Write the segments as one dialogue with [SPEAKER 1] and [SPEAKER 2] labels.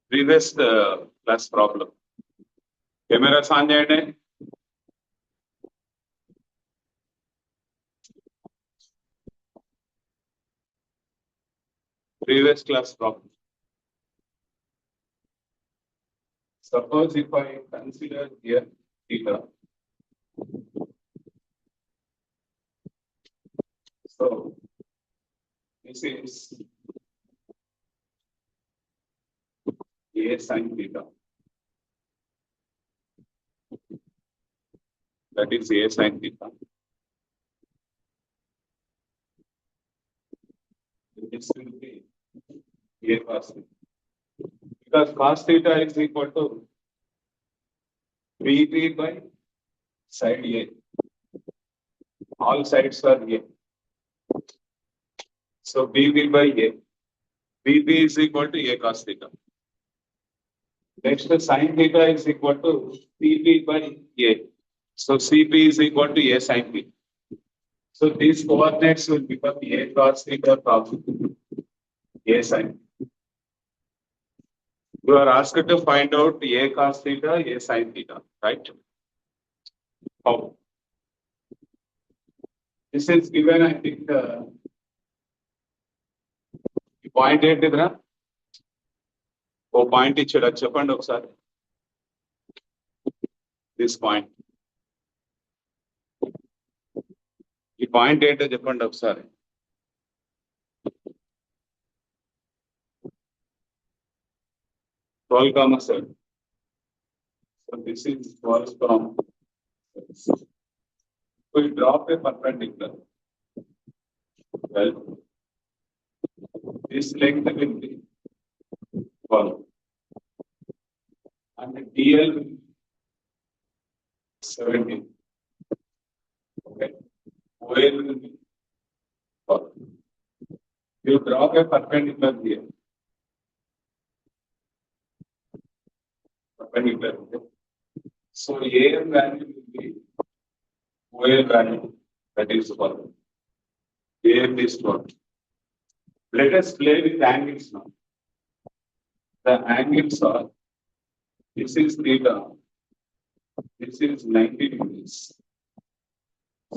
[SPEAKER 1] previous class problem. Camera on cheyandi. Previous class problem. Suppose if I consider here theta. So this is A sin theta. That is A sin theta. This will be A cos theta. Because cos theta is equal to BB by side A. All sides are A. So BB by A. BB is equal to A cos theta. Next, sin theta is equal to CB by A. So CB is equal to A sin theta. So these coordinates will become A cos theta from A sin. You are asked to find out A cos theta, A sin theta, right? How? This is given, I think, point ఏంటిదిరా ఓ point ఇచ్చాడు చెప్పండి ఒకసారి this point ఈ point ఏంటో చెప్పండి ఒకసారి 12,7. So this is 12, we drop a perpendicular. Well, this length will be 12 and the DL will be 17. Okay, OL will be 12. You drop a perpendicular here. Perpendicular. So AM value will be OL value, that is 12. AM is 12. Let us play with angles now. The angles are, this is theta, this is 90 degrees.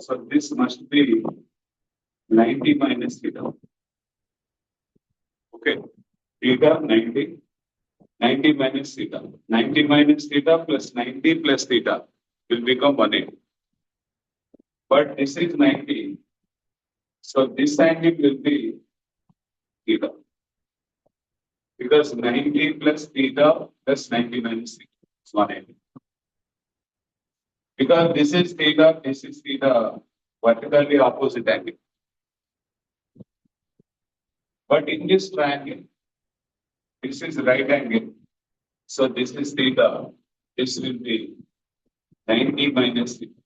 [SPEAKER 1] So this must be 90 minus theta. Okay, theta 90, 90 minus theta. 90 minus theta plus 90 plus theta will become 180. But this is 90. So this angle will be theta. Because 90 plus theta plus 90 minus theta is 180. Because this is theta, vertically opposite angle. But in this triangle, this is right angle. So this is theta. This will be 90 minus theta.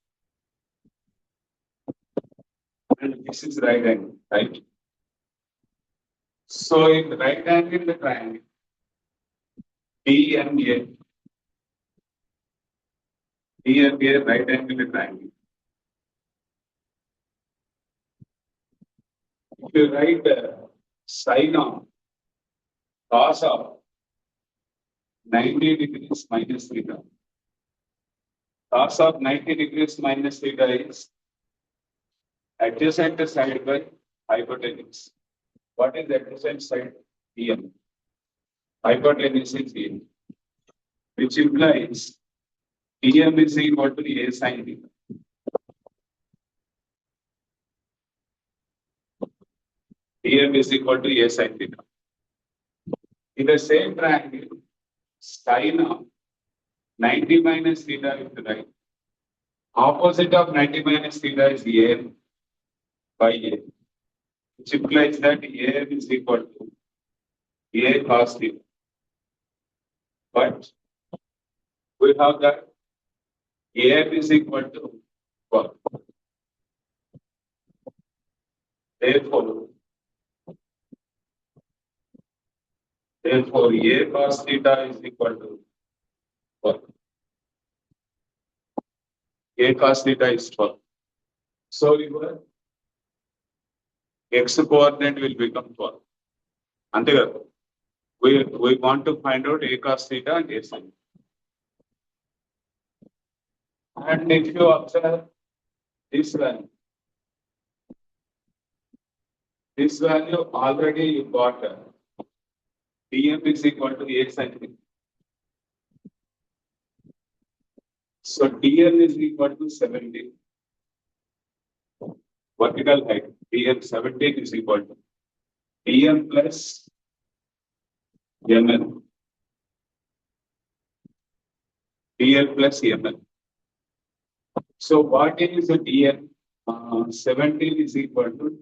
[SPEAKER 1] And this is right angle, right? So in the right angle, the triangle, DNA, right angle, the triangle. If you write sin of cos of 90 degrees minus theta, cos of 90 degrees minus theta is adjacent side by hypotenuse. What is the adjacent side? EM. Hypotenuse is EM, which implies EM is equal to A sin theta. EM is equal to A sin theta. In the same triangle, sin of 90 minus theta is the right. Opposite of 90 minus theta is AM by A, which implies that AM is equal to A cos theta. But we have that AM is equal to 12. Therefore, A cos theta is equal to 12. A cos theta is 12. So your x coordinate will become 12. Ante kada. We want to find out A cos theta and A sin. And if you observe this value already you got dm is equal to A sin theta. So dm is equal to 17. Vertical height dm 17 is equal to dm plus ml. dl plus ml. So what is the dm? 17 is equal to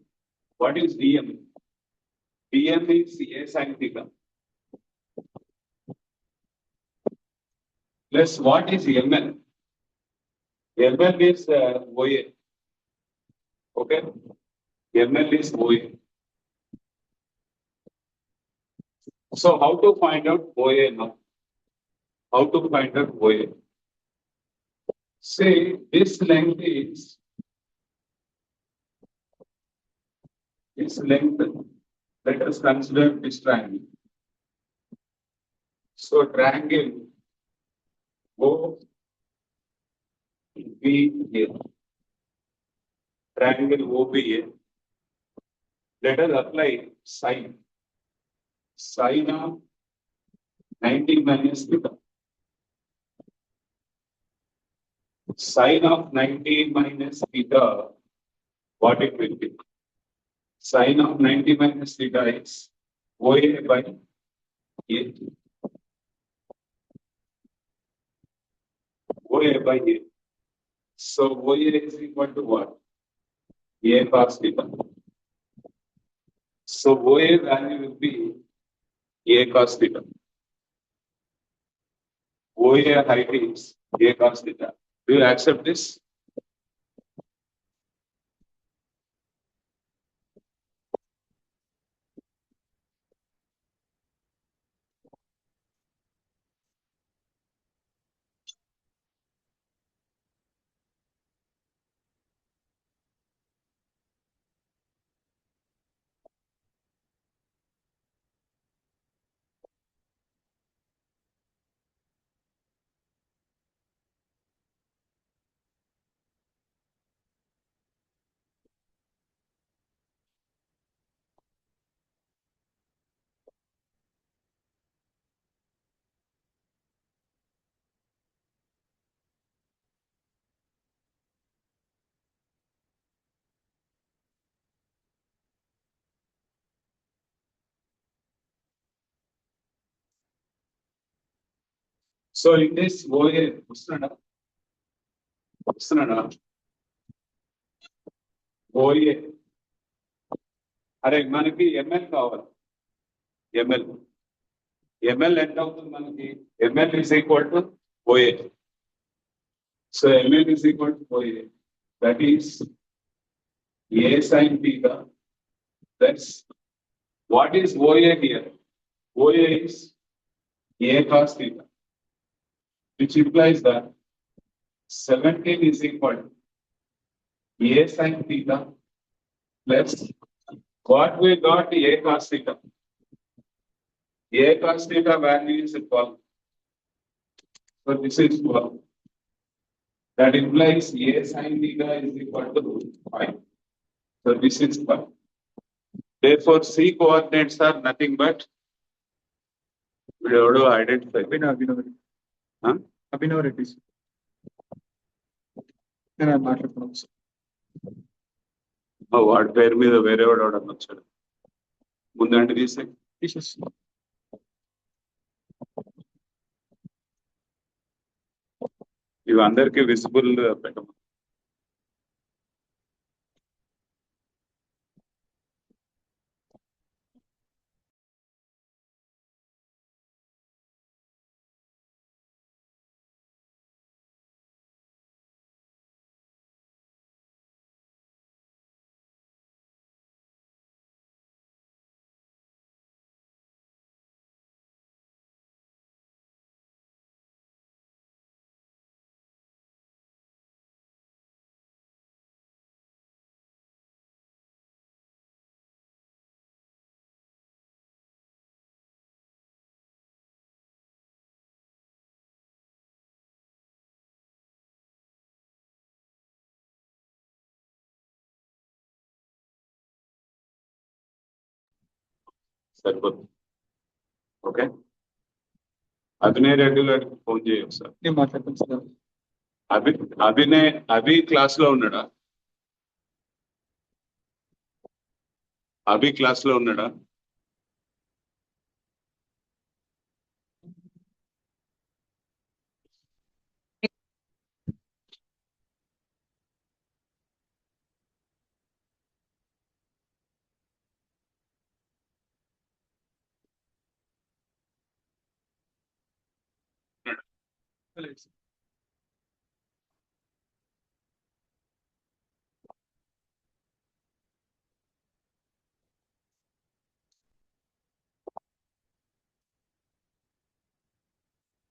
[SPEAKER 1] what is dm? dm is A sin theta. Plus what is ml? ml is OA. Okay. ml is OA. So how to find out OA now? How to find out OA? Say this length. Let us consider this triangle. So triangle OBA. Triangle OBA. Let us apply sine. Sine of 90 minus theta. Sine of 90 minus theta, what it will be? Sine of 90 minus theta is OA by A. OA by A. So OA is equal to what? A cos theta. So OA value will be A cos theta. OA height is A cos theta. Do you accept this? So in this OA, OA, అరే మనకి ML కావాలి ML ML ఎంత అవుతుంది మనకి ML is equal to OA so ML is equal to OA that is a sine theta plus what is OA here OA is a cos theta which implies that 17 is equal to A sin theta plus what we got A cos theta. A cos theta value is 12. So this is 12. That implies A sin theta is equal to 5. So this is 5. Therefore, C coordinates are nothing but we have to identify.
[SPEAKER 2] Abhinav Reddy. నేను మాట్లాడుతున్నాను sir.
[SPEAKER 1] వాడి పేరు మీద వేరే వాడు వచ్చాడు ముందంటే
[SPEAKER 2] తీసేస్తున్నా.
[SPEAKER 1] ఇవి అందరికీ విజిబుల్ పెట్టమని సరిపోతుంది. ఓకే, అభినయ్ రెడ్డి గారికి ఫోన్ చేయొచ్చు సార్.
[SPEAKER 2] నేను మాట్లాడతాను సార్.
[SPEAKER 1] అభి క్లాస్ లో ఉన్నాడా? అభి క్లాస్ లో ఉన్నాడా?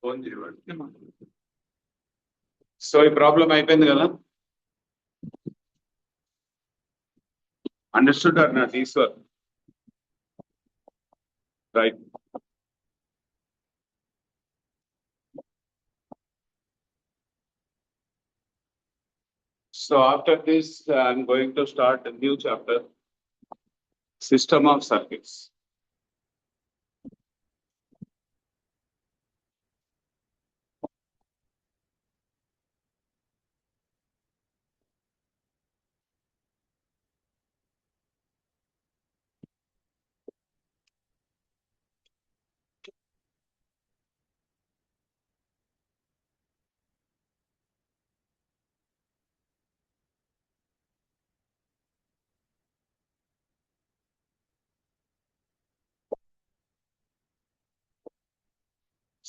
[SPEAKER 1] ఫోన్ చేయవాడు.
[SPEAKER 2] నేను మాట్లాడతాను.
[SPEAKER 1] సో ఈ ప్రాబ్లం అయిపోయింది కదా? Understood or not Eshwar? Right. So after this, I'm going to start a new chapter, System of Circuits.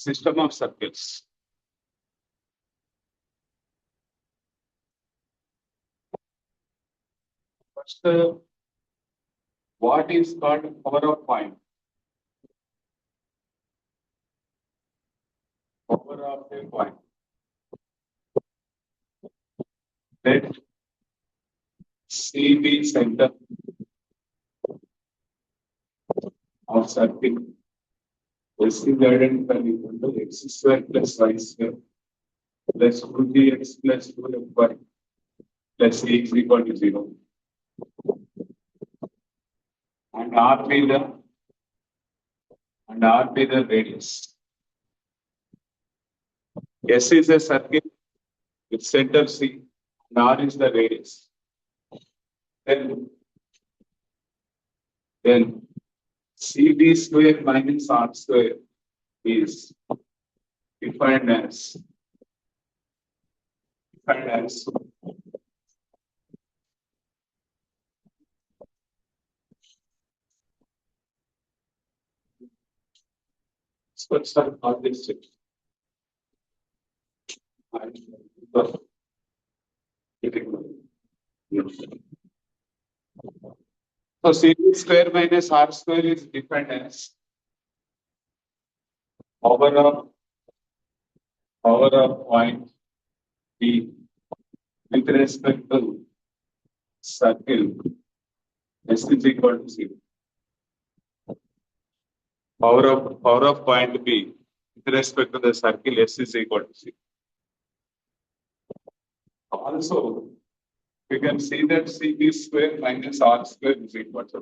[SPEAKER 1] System of circuits. First, what is called power of point? Power of a point. Let C be center of circuit. S is identical equal to x square plus y square plus 2gx plus 2fy plus a is equal to 0. And R be the radius. S is a circuit with center C and R is the radius. Then CD square minus R square is defined as let's start all this shit. So CD square minus R square is defined as power of point B with respect to circle S is equal to 0. Power of point B with respect to the circle S is equal to 0. Also, we can see that CB square minus R square is equal to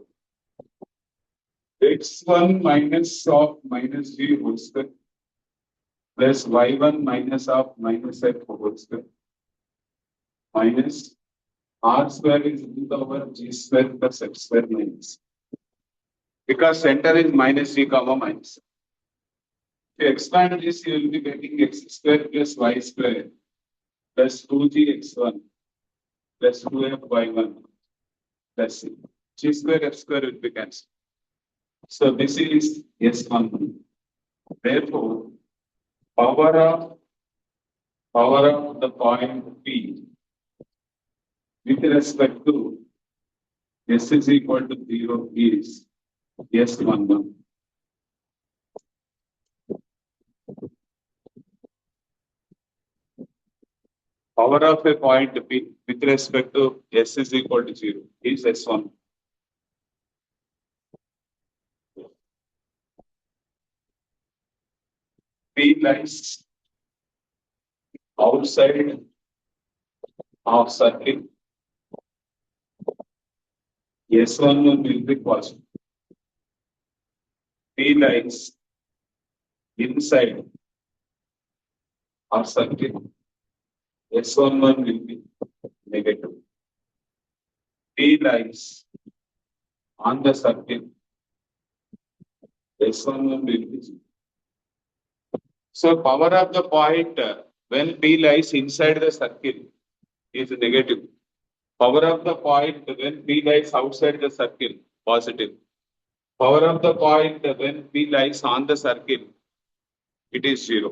[SPEAKER 1] x1 minus of minus G whole square plus y1 minus of minus f whole square minus R square is e power G square plus f square minus. Because center is minus G comma minus. If you expand this, you will be getting x square plus y square plus 2gx1 plus 2fy1 plus c. G square f square will be cancelled. So this is S1. Therefore, power of the point P with respect to S is equal to 0 is S11. Power of a point P with respect to S is equal to 0 is S1. P lies outside of circuit. S1 will be positive. P lies inside our circuit, S11 will be negative. P lies on the circuit, S11 will be zero. So power of the point when P lies inside the circle is negative. Power of the point when P lies outside the circle, positive. Power of the point when P lies on the circle, it is zero.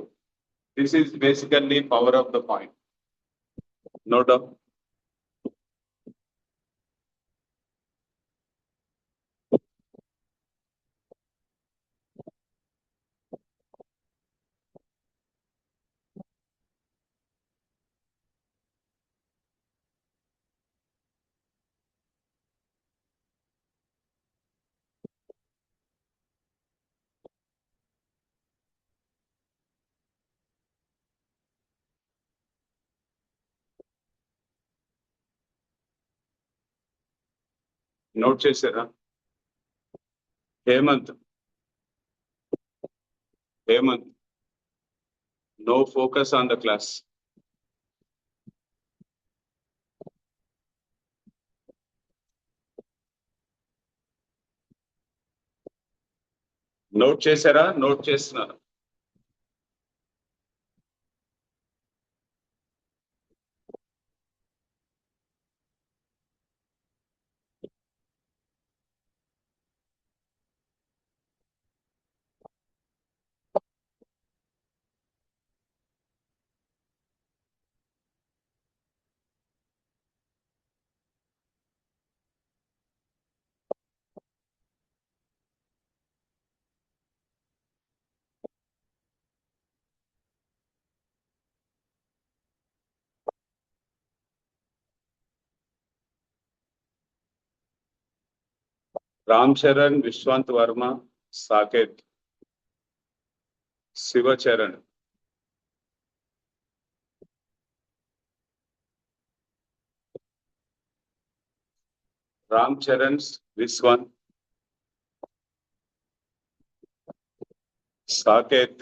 [SPEAKER 1] This is basically power of the point. No doubt. Note చేశారా? Hemanth no focus on the class. Note చేశారా? Note చేస్తున్నారు. Ram Charan, Viswant Varma, Saketh, Shivacharan. Ram Charan, Viswant, Saketh,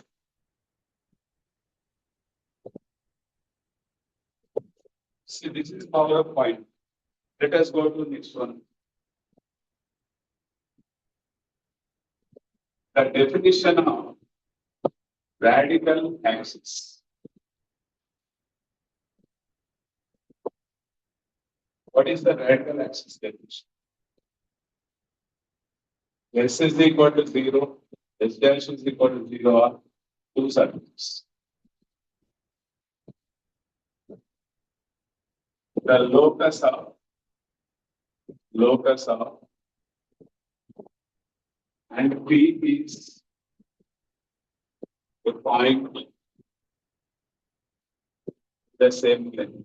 [SPEAKER 1] see this is power of point. Let us go to next one. The definition of radical axis. What is the radical axis definition? S is equal to 0, S dash is equal to 0 or two circles. The locus of and P is a point the same length.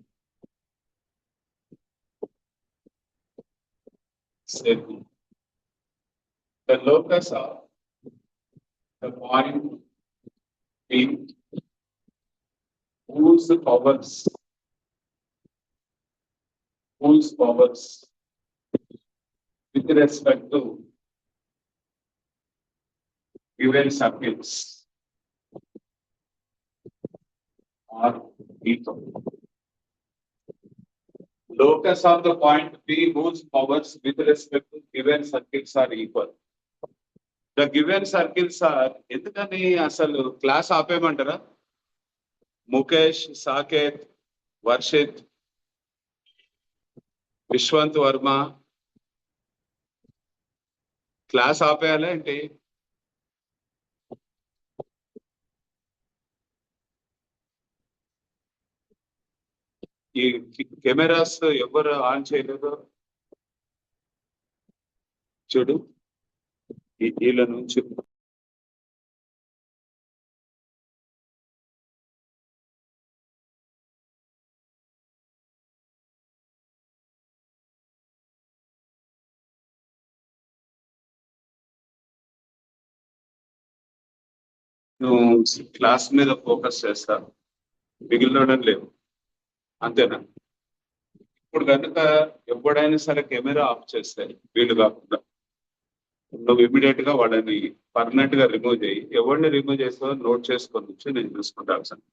[SPEAKER 1] Same. The locus of the point P whose powers with respect to given circles are equal. Locus of the point P whose powers with respect to given circles are equal. The given circles are ఎందుకని అసలు class ఆపేయమంటారా? Mukesh, Saketh, Varshith, Viswant Varma class ఆపేయాలా ఏంటి? ఈ cameras ఎవరు on చేయలేదు చూడు, వీళ్ళ నుంచి నువ్వు క్లాస్ మీద ఫోకస్ చేస్తా, మిగిలిన లేవు, అంతేనా? ఇప్పుడు కనుక ఎప్పుడైనా సరే కెమెరా ఆఫ్ చేస్తే వీళ్ళు కాకుండా నువ్వు ఇమీడియట్ గా వాళ్ళని పర్మనెంట్ గా రిమూవ్ చేయి. ఎవరిని రిమూవ్ చేస్తావో నోట్ చేసుకొని వచ్చి నేను చూసుకుంటాను సార్.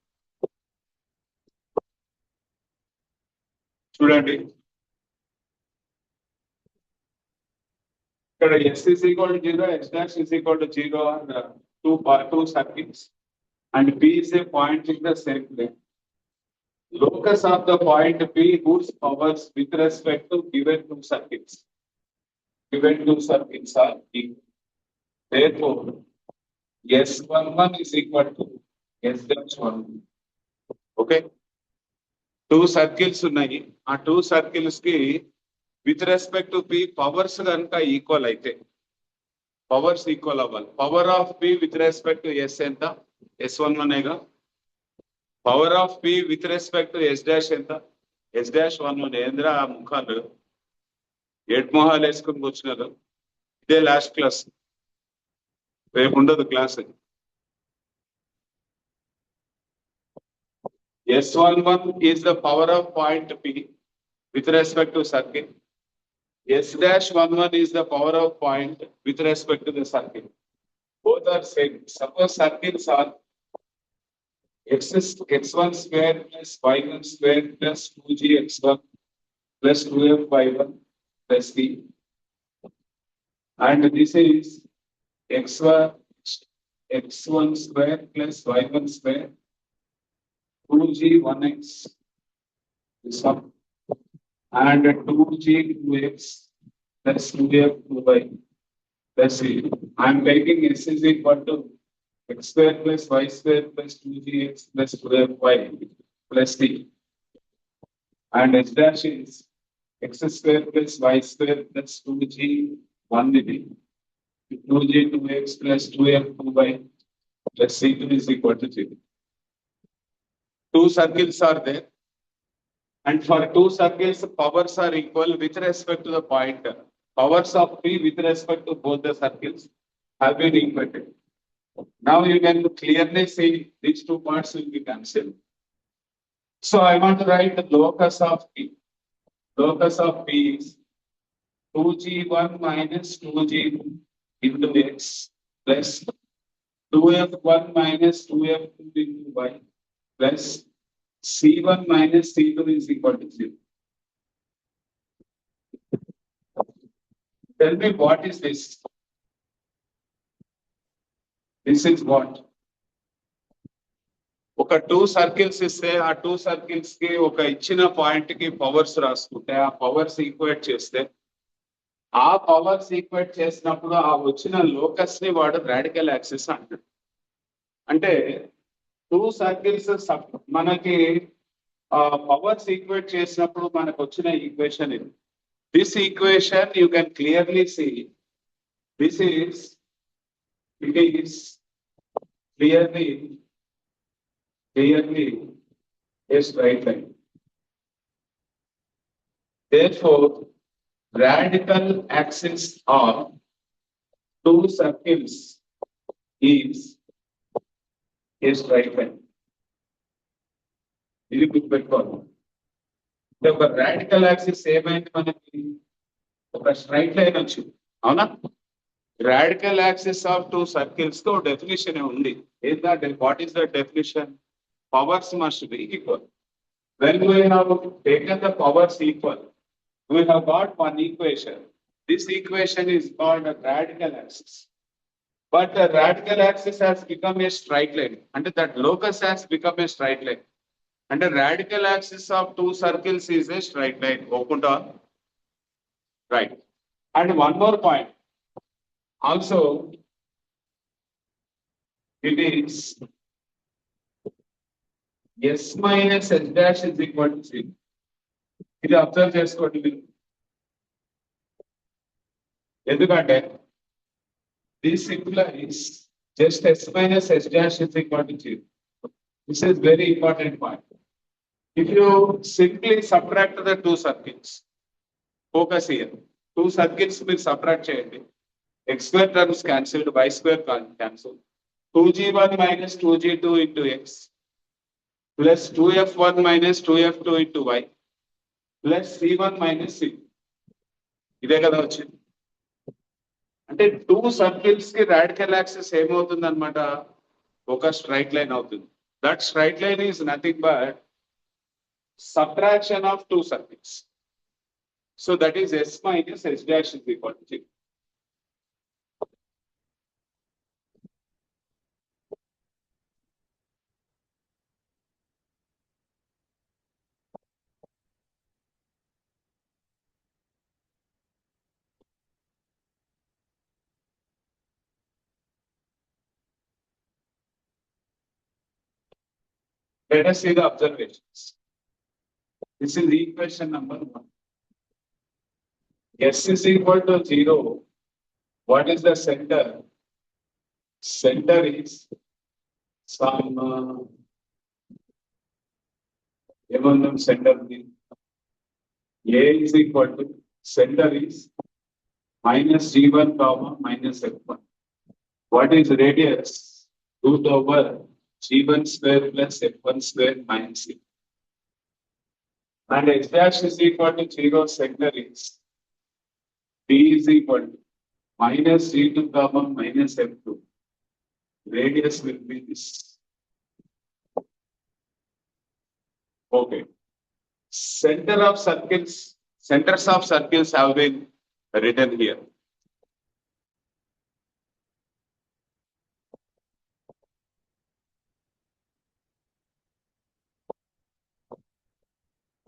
[SPEAKER 1] చూడండి ఇక్కడ S is equal to 0, X dash is equal to 0 are two circuits and P is a point in the same plane. Locus of the point P whose powers with respect to given two circuits are equal. Therefore, S11 is equal to S dash 1. Okay. Two circles ఉన్నాయి. ఆ two circles కి with respect to P powers కనుక equal అయితే powers equal అవ్వాలి. Power of P with respect to S ఎంత? S11 power of P with respect to S dash ఎంత? S dash 1 ఏంద్ర ఆ ముఖాలు ఏడు మొహాలు వేసుకుని కూర్చున్నారు. ఇదే లాస్ట్ క్లాస్, రేపు ఉండదు class. S11 is the power of point P with respect to circuit. S dash 11 is the power of point with respect to the circuit. Both are same. Suppose circuits are x1 square plus y1 square plus 2gx1 plus 2f(y1) plus c. And this is x1 square plus y1 square 2g1x this one and 2g2x plus 2f(2y) plus c. I am taking s is equal to x square plus y square plus 2gx plus 2f(y) plus c, and h dash is x square plus y square plus 2g1 2g2x plus 2f(2y) plus c2 is equal to 0. Two circles are there, and for two circles powers are equal with respect to the point. Powers of P with respect to both the circles have been equated. Now you can clearly see these two parts will be cancelled. So I want to write the locus of P. Locus of P is 2g1 minus 2g2 into x plus 2f1 minus 2f2 into y plus C1 minus C2 is equal to 0. Tell me what is this? This is what? ఒక two circles ఇస్తే ఆ two circles కి ఒక ఇచ్చిన point కి powers రాసుకుంటే ఆ powers equate చేస్తే ఆ పవర్స్ ఈక్వేట్ చేసినప్పుడు ఆ వచ్చిన లోకస్ ని వాడు రాడికల్ యాక్సిస్ అంటాడు. అంటే టూ సర్కిల్స్ మనకి పవర్స్ ఈక్వేట్ చేసినప్పుడు మనకు వచ్చిన ఈక్వేషన్ ఇది. This equation you can clearly see this is clearly a straight line. Therefore, radical axis of two circles is a straight line. ఇది గుర్తుపెట్టుకోవాలి. ఒక రాడికల్ యాక్సిస్ ఏమైంది మనకి? ఒక స్ట్రైట్ లైన్ వచ్చింది, అవునా? Radical axis of two circles తో definition ఉంది. ఏంటంటే what is the definition? Powers must be equal. When we have taken the powers equal, we have got one equation. This equation is called a radical axis. But the radical axis has become a straight line. And that locus has become a straight line. And the radical axis of two circles is a straight line. Open on. Right. And one more point. Also, it is S minus H dash is equal to 0. ఇది observe చేసుకోండి మీరు. ఎందుకంటే this implies just S minus H dash is equal to 0. This is very important point. If you simply subtract the two circles, focus here. Two circles మీరు subtract చేయండి. X square terms cancelled, y square cancelled. 2g1 minus 2g2 into x plus 2f1 minus 2f2 into y plus c1 minus c. ఇదే కదా వచ్చింది. అంటే two circles కి radical axis ఏమవుతుంది అనమాట, ఒక స్ట్రైట్ లైన్ అవుతుంది. That straight line is nothing but subtraction of two circles. So that is S minus S dash is equal to 0. Let us see the observations. This is equation number 1. S is equal to 0. What is the center? Center is some center. A is equal to center is minus G1 comma minus F1. What is radius? Root over G1 square plus F1 square minus C. And H dash is equal to 0, center is B is equal to minus G2 comma minus F2. Radius will be this. Okay. Centers of circles have been written here.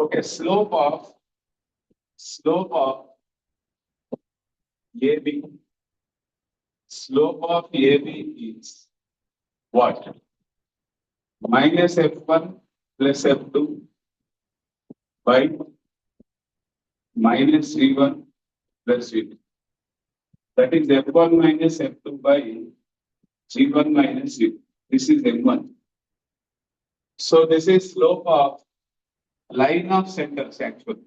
[SPEAKER 1] Okay, slope of AB. Slope of AB is what? Minus F1 plus F2 by minus G1 plus G2. That is F1 minus F2 by G1 minus G2. This is M1. So this is slope of line of centers actually.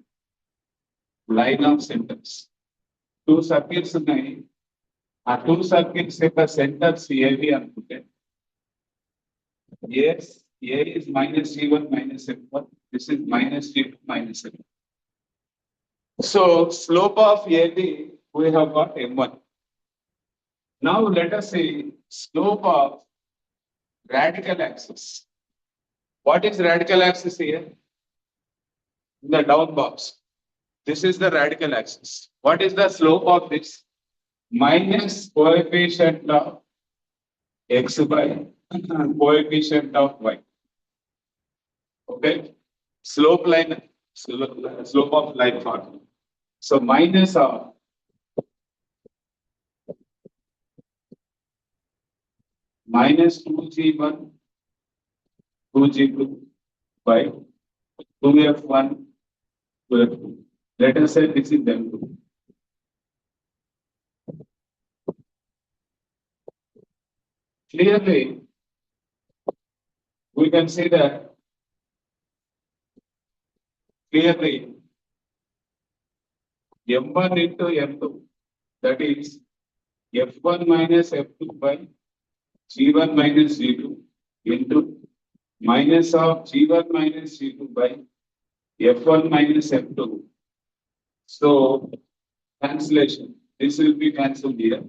[SPEAKER 1] Line of centers. Two circles ఉన్నాయి. ఆ two circles యొక్క centers AB అనుకుంటే. Yes, A is minus G1 minus F1. This is minus G2 minus F1. So slope of AB we have got M1. Now let us see slope of radical axis. What is radical axis here? In the down box. This is the radical axis. What is the slope of this? Minus coefficient of x by coefficient of y. Okay? Slope of line formula. So minus of minus 2g1 2g2 by 2f1 2f2. Let us say this is m2. Clearly, we can see that clearly m1 into m2, that is f1 minus f2 by g1 minus g2 into minus of g1 minus g2 by f1 minus f2. So cancellation, this will be cancelled here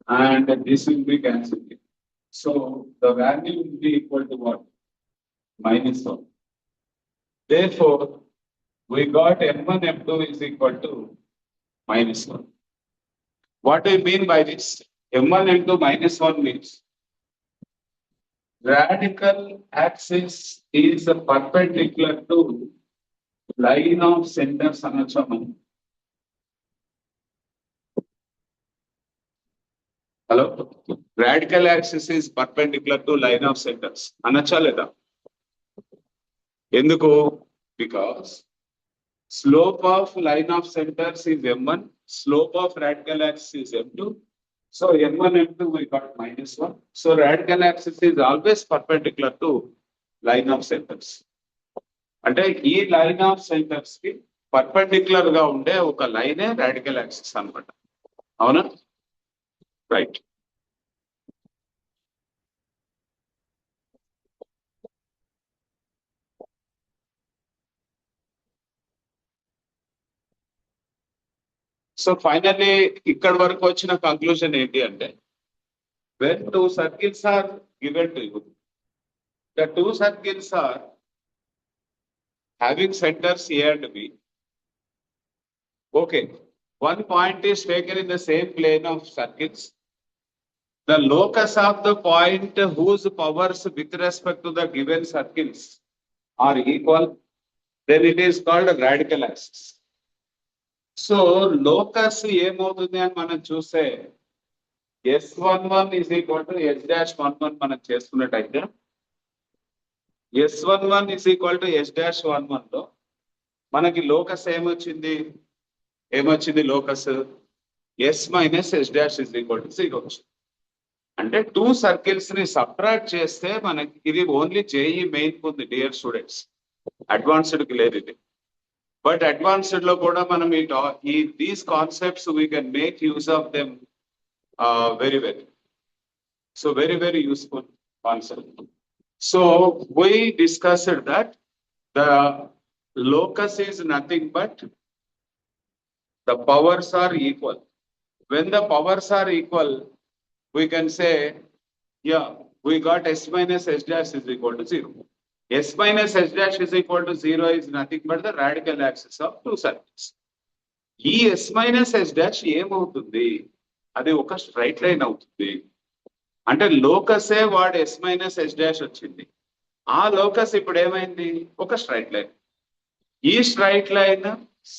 [SPEAKER 1] and this will be cancelled here. So the value will be equal to what? Minus 1. Therefore, we got m1 m2 is equal to minus 1. What do you mean by this? m1 m2 minus 1 means radical axis is perpendicular to line of centers anacham. Hello? Radical axis is perpendicular to line of centers. Anacha leda? Enduko? Because slope of line of centers is m1, slope of radical axis is m2. So m1, m2 we got minus 1. So radical axis is always perpendicular to line of centers. అంటే ఈ line of centres కి perpendicular గా ఉండే ఒక లైనే radical axis అన్నమాట. అవునా? Right. So finally ఇక్కడ వరకు వచ్చిన కంక్లూజన్ ఏంటి అంటే when two circles are given to you, the two circles are having centers A and B. Okay, one point is taken in the same plane of circles. The locus of the point whose powers with respect to the given circles are equal, then it is called a radical axis. So locus ఏమవుతుంది అని మనం చూస్తే S11 is equal to S-11 మనం చేసుకున్నట్టయితే S11 is equal to S-11 లో మనకి locus ఏమొచ్చింది locus S minus S dash is equal to 0 వచ్చింది. అంటే టూ సర్కిల్స్ ని సబ్ట్రాక్ట్ చేస్తే మనకి ఇది ఓన్లీ జేఈ మెయిన్ ఉంది డియర్ స్టూడెంట్స్, అడ్వాన్స్డ్ కి లేదు ఇది. బట్ అడ్వాన్స్డ్ లో కూడా మనం ఈ these concepts we can make use of them very very. So very very useful concept. So we discussed that the locus is nothing but the powers are equal. When the powers are equal, we can say, yeah, we got S minus S dash is equal to 0. S minus S dash is equal to 0 is nothing but the radical axis of two circles. ఈ S minus S dash ఏమవుతుంది, అది ఒక straight line అవుతుంది. అంటే లోకసే వాడు S minus S dash వచ్చింది, ఆ locus ఇప్పుడు ఏమైంది ఒక స్ట్రైట్ లైన్. ఈ స్ట్రైట్ లైన్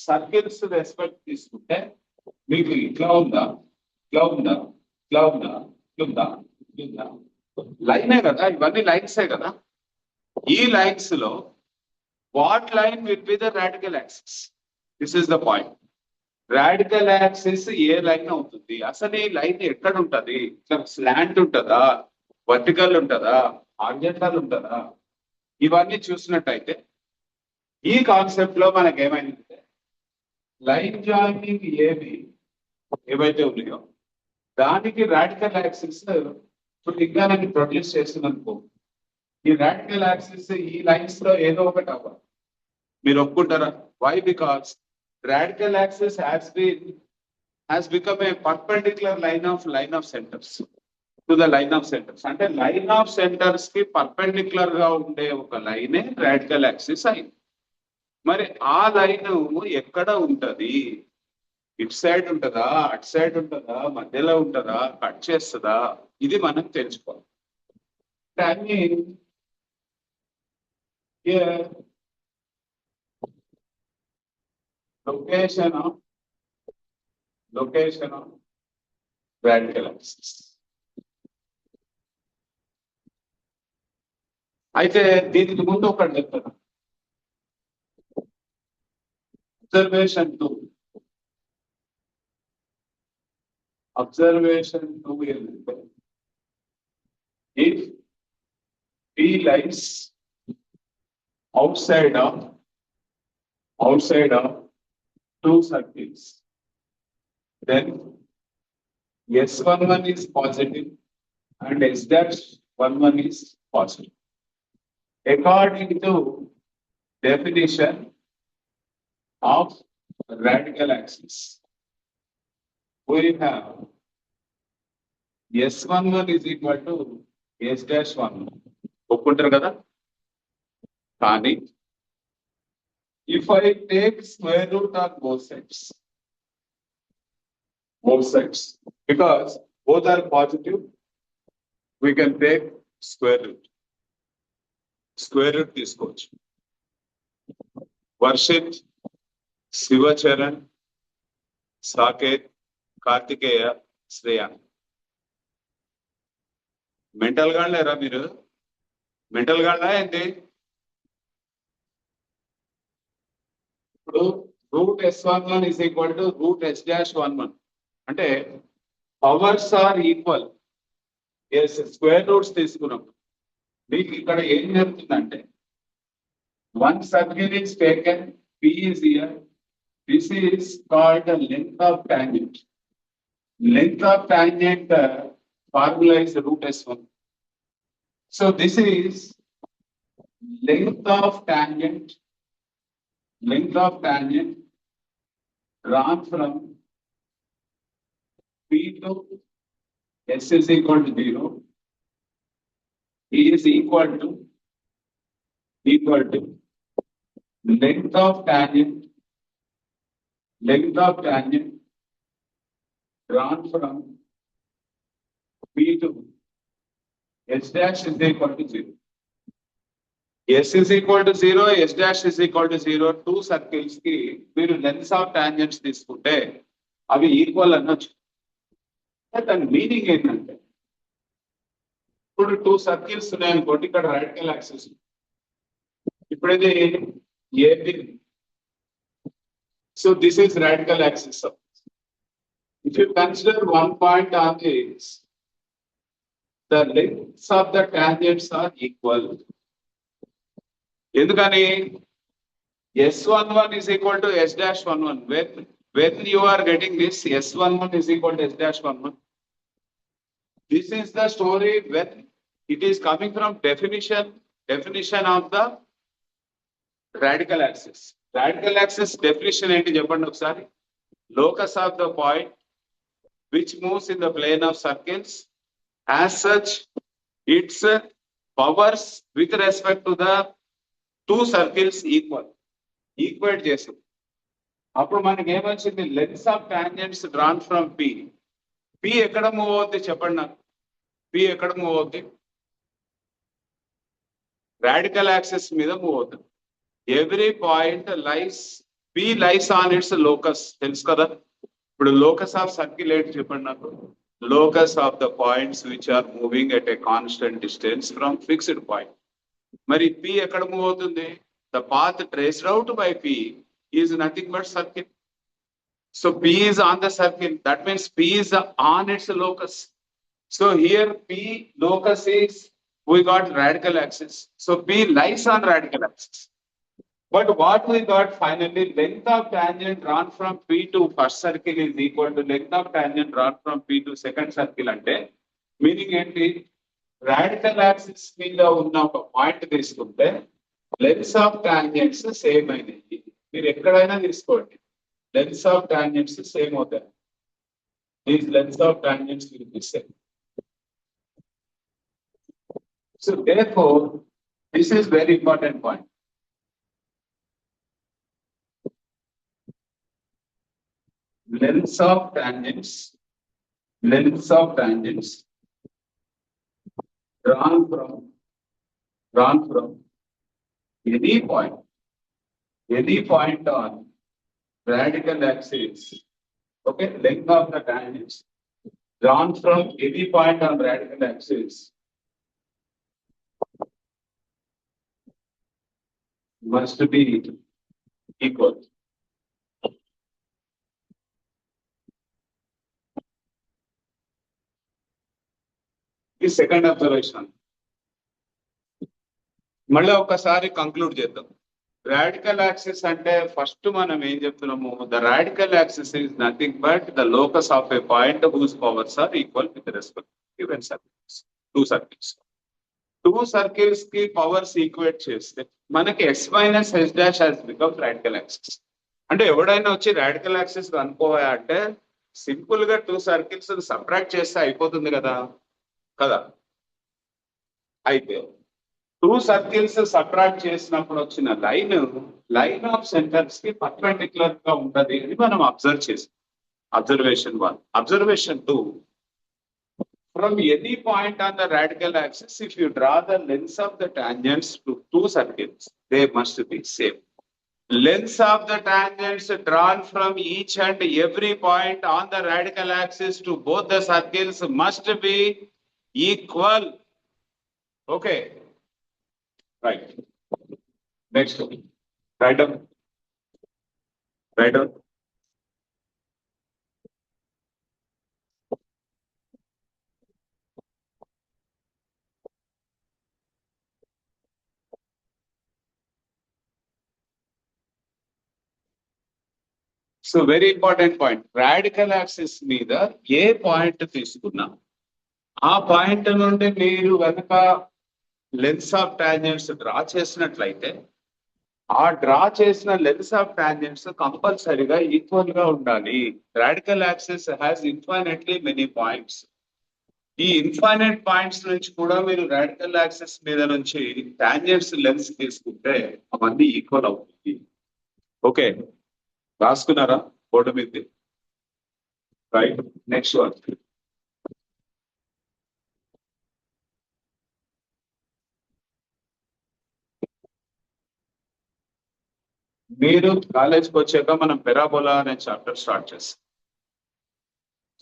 [SPEAKER 1] సర్కిల్స్ రెస్పెక్ట్ తీసుకుంటే మీకు ఇట్లా ఉందా, ఇట్లా ఉందా, ఇట్లా ఉందా, ఇట్లా ఉందా, లైనే కదా, ఇవన్నీ లైన్సే కదా. ఈ లైన్స్ లో what line will be the radical axis? This is the point. Radical axis A line అవుతుంది? అసలు ఈ లైన్ ఎక్కడ ఉంటది? ఇట్లా స్లాంట్ ఉంటుందా, వర్టికల్ ఉంటుందా, హారిజాంటల్ ఉంటుందా? ఇవన్నీ చూసినట్టయితే ఈ కాన్సెప్ట్ లో మనకి ఏమైందంటే లైన్ జాయినింగ్ ఏవైతే ఉన్నాయో దానికి రాడికల్ యాక్సిస్ విజ్ఞానాన్ని ప్రొడ్యూస్ చేస్తుంది అనుకో. ఈ రాడికల్ యాక్సిస్ ఈ లైన్స్ లో ఏదో ఒకటి అవ్వాలి. మీరు ఒప్పుకుంటారా? Why? Because radical axis has become a perpendicular line of centers to the line of centers. అంటే లైన్ ఆఫ్ సెంటర్స్ కి పర్పెండిక్యులర్ గా ఉండే ఒక లైనే రాడికల్ యాక్సిస్ అయింది. మరి ఆ లైన్ ఎక్కడ ఉంటది? ఇటు సైడ్ ఉంటుందా, అటు సైడ్ ఉంటుందా, మధ్యలో ఉంటుందా, కట్ చేస్తుందా? ఇది మనం తెలుసుకోవాలి. కానీ లొకేషన్ ఆఫ్ రాడికల్ యాక్సిస్. అయితే దీనికి ముందు ఒకటి చెప్తాను. Observation 2 ఏంటంటే if P lies outside of two circles, then S11 is positive and S-11 is positive. According to definition of radical axis, we have S11 is equal to S-11. ఒప్పుకుంటారు కదా? కానీ if I take square root of both sides, because both are positive, we can take square root తీసుకోవచ్చు. Varshith, Shivacharan, Saketh, Karthikeya, Shreya, mental గా లేరా మీరు? Mental గా ఏంటి? ఇప్పుడు root S11 is equal to root S-11 అంటే powers are equal. Square roots తీసుకున్నాం. మీకు ఇక్కడ ఏం జరుగుతుందంటే one circle is taken, P is here. This is called the length of tangent. Length of tangent formula is root S1. So this is length of tangent drawn from P2 S is equal to 0. E is equal to length of tangent drawn from P to S dash is equal to 0. S is equal to 0, S dash is equal to 0. Two circles ki మీరు lengths of tangents తీసుకుంటే అవి equal అనొచ్చు. దాని meaning ఏంటంటే ఇప్పుడు two circles ఉన్నాయనుకోండి, ఇక్కడ radical axis. ఇప్పుడు ఇది A B. So this is radical axis. If you consider one point on this, the lengths of the tangents are equal. ఎందుకని S11 is equal to S dash 11. When you are getting this, S11 is equal to S dash 11. This is the story when it is coming from definition of the radical axis. Radical axis definition ఏంటి చెప్పండి ఒకసారి. Locus of the point which moves in the plane of circles. As such, its powers with respect to the two circles equate చేస్తుంది. అప్పుడు మనకి ఏమొచ్చింది, lengths of tangents drawn from P. P ఎక్కడ move అవుద్ది చెప్పండి నాకు. P ఎక్కడ move అవుద్ది? రాడికల్ యాక్సిస్ మీద మూవ్ అవుతుంది. Every point P lies on its locus. తెలుసు కదా. ఇప్పుడు లోకస్ ఆఫ్ సర్కిల్ ఏంటి చెప్పండి నాకు. Locus of the points which are moving at a constant distance from fixed point. మరి P ఎక్కడ మూవ్ అవుతుంది? The path traced out by P is nothing but circle. So P is on the circle. That means P is on its locus. So here P locus is, we got radical axis. So P lies on radical axis. But what we got finally, length of tangent drawn from P to first circle is equal to length of tangent drawn from P to second circle. అంటే meaning ఏంటి? Radical axis మీద ఉన్న ఒక point తీసుకుంటే lens of tangents same అయినాయి. మీరు ఎక్కడైనా తీసుకోండి, lengths of tangents same అవుతాయి. These lengths of tangents will be same. So therefore, this is very important point. Lengths of tangents drawn from any point on radical axis. Okay, length of the tangents drawn from any point on radical axis must be equal. The second observation. మళ్ళీ ఒకసారి conclude చేద్దాం. Radical axis అంటే first మనం ఏం చెప్తున్నాము, the radical axis is nothing but the locus of a point whose powers are equal with respect given circles. Two circles కి powers equate చేస్తే మనకి S minus S dash has become radical axis. అంటే ఎవడైనా వచ్చి radical axis అనుకోవా అంటే simple గా two circles subtract చేస్తే అయిపోతుంది కదా. అయితే టూ సర్కిల్స్ సబ్ట్రాక్ట్ చేసినప్పుడు వచ్చిన లైన్ ఆఫ్ సెంటర్స్ కి పర్పెండిక్యులర్ గా ఉంటది అని మనం అబ్జర్వ్ చేసాం. Observation 1. Observation 2, from any point on the radical axis, if you draw the lengths of the tangents to two circles, they must be same. Lengths of the tangents drawn from each and every point on the radical axis to both the circles must be equal. Okay. Right. Next. Write down. So very important point. Radical axis మీద ఏ point తీసుకున్నా ఆ point నుండి మీరు కనుక lens of tangents draw చేసినట్లయితే ఆ draw చేసిన lens of tangents కంపల్సరీగా ఈక్వల్ గా ఉండాలి. Radical axis has infinitely many points. ఈ ఇన్ఫైనైట్ పాయింట్స్ నుంచి కూడా మీరు రాడికల్ యాక్సిస్ మీద నుంచి టాంజెంట్స్ లెన్స్ తీసుకుంటే అవన్నీ ఈక్వల్ అవుతుంది. ఓకే, రాసుకున్నారా బోర్డు మీద? Right, next one. మీరు కాలేజ్కి వచ్చాక మనం పెరాబోలా అనే చాప్టర్ స్టార్ట్ చేస్తాం.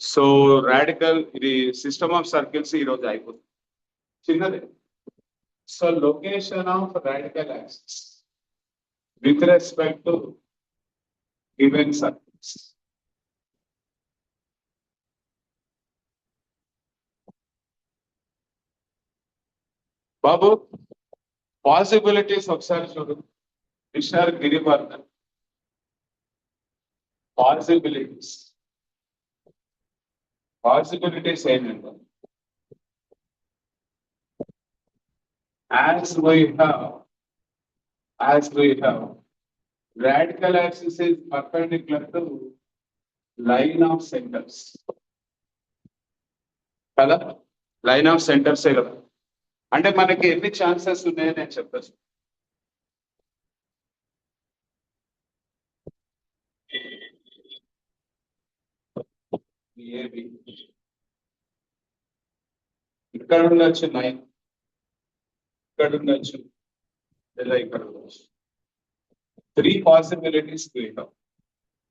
[SPEAKER 1] సో రాడికల్ ఇది సిస్టమ్ ఆఫ్ సర్కిల్స్ ఈ రోజు అయిపోతుంది, చిన్నదే. So location of radical axis with respect to given circles. Babu possibilities ఒకసారి చూడు. మిస్టర్ గిరివర్ధన్, పాసిబిలిటీస్ ఏంటంటే as we have radical axis is perpendicular to line of centers కదా, లైన్ ఆఫ్ సెంటర్స్ కదా. అంటే మనకి ఎన్ని ఛాన్సెస్ ఉన్నాయని నేను చెప్పచ్చు. ఇక్కడ ఉండొచ్చు 9, ఇక్కడ ఉండొచ్చు, లేదా ఇక్కడ ఉండొచ్చు. 3 పాసిబిలిటీస్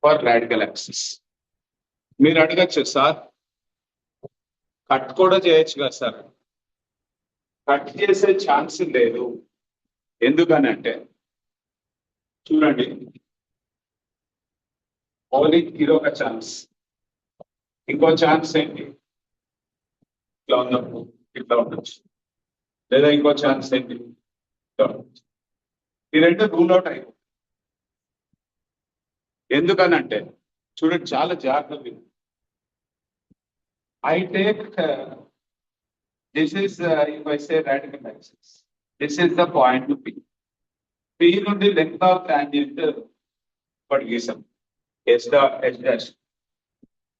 [SPEAKER 1] ఫర్ రాడికల్ యాక్సిస్. మీరు అడగచ్చు, సార్ కట్ కూడా చేయొచ్చు కదా సార్. కట్ చేసే ఛాన్స్ లేదు. ఎందుకనంటే చూడండి, ఓన్లీ ఇది ఒక ఛాన్స్. ఇంకో ఛాన్స్ ఏంటి, ఇట్లా ఉన్నప్పుడు ఇట్లా ఉండొచ్చు, లేదా ఇంకో ఛాన్స్ ఏంటి ఇట్లా ఉండొచ్చు. ఈ రెండు రూల్ అవుట్ అయిపోతుంది. ఎందుకనంటే చూడండి, చాలా జాగ్రత్త. I take this is if I say radical axis, this is the point to P. P నుండి length of tangent ఒకటి గీసాం, S dash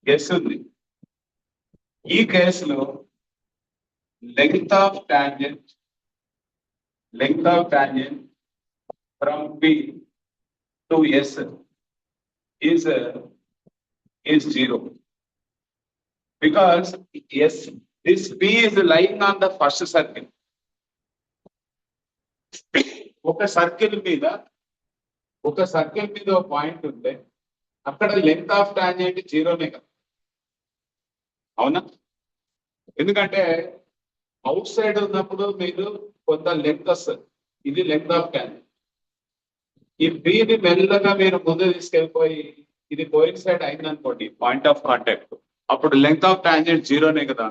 [SPEAKER 1] S ఉంది. ఈ కేసులో length of tangent from P to S is 0. Because yes, this P is lying on the first circle. ఒక circle మీద ఒక point ఉంటే అక్కడ లెంగ్త్ ఆఫ్ టాంజెంట్ 0నే కదా, అవునా? ఎందుకంటే అవుట్ సైడ్ ఉన్నప్పుడు మీరు కొంత లెంగ్త్ వస్తుంది, ఇది లెంగ్త్ ఆఫ్ టాంజెంట్. ఈ Pని మెల్లగా మీరు ముందు తీసుకెళ్ళిపోయి ఇది కోయిన్సైడ్ అయిందనుకోండి పాయింట్ ఆఫ్ కాంటాక్ట్, అప్పుడు లెంగ్త్ ఆఫ్ టాంజెంట్ 0నే కదా.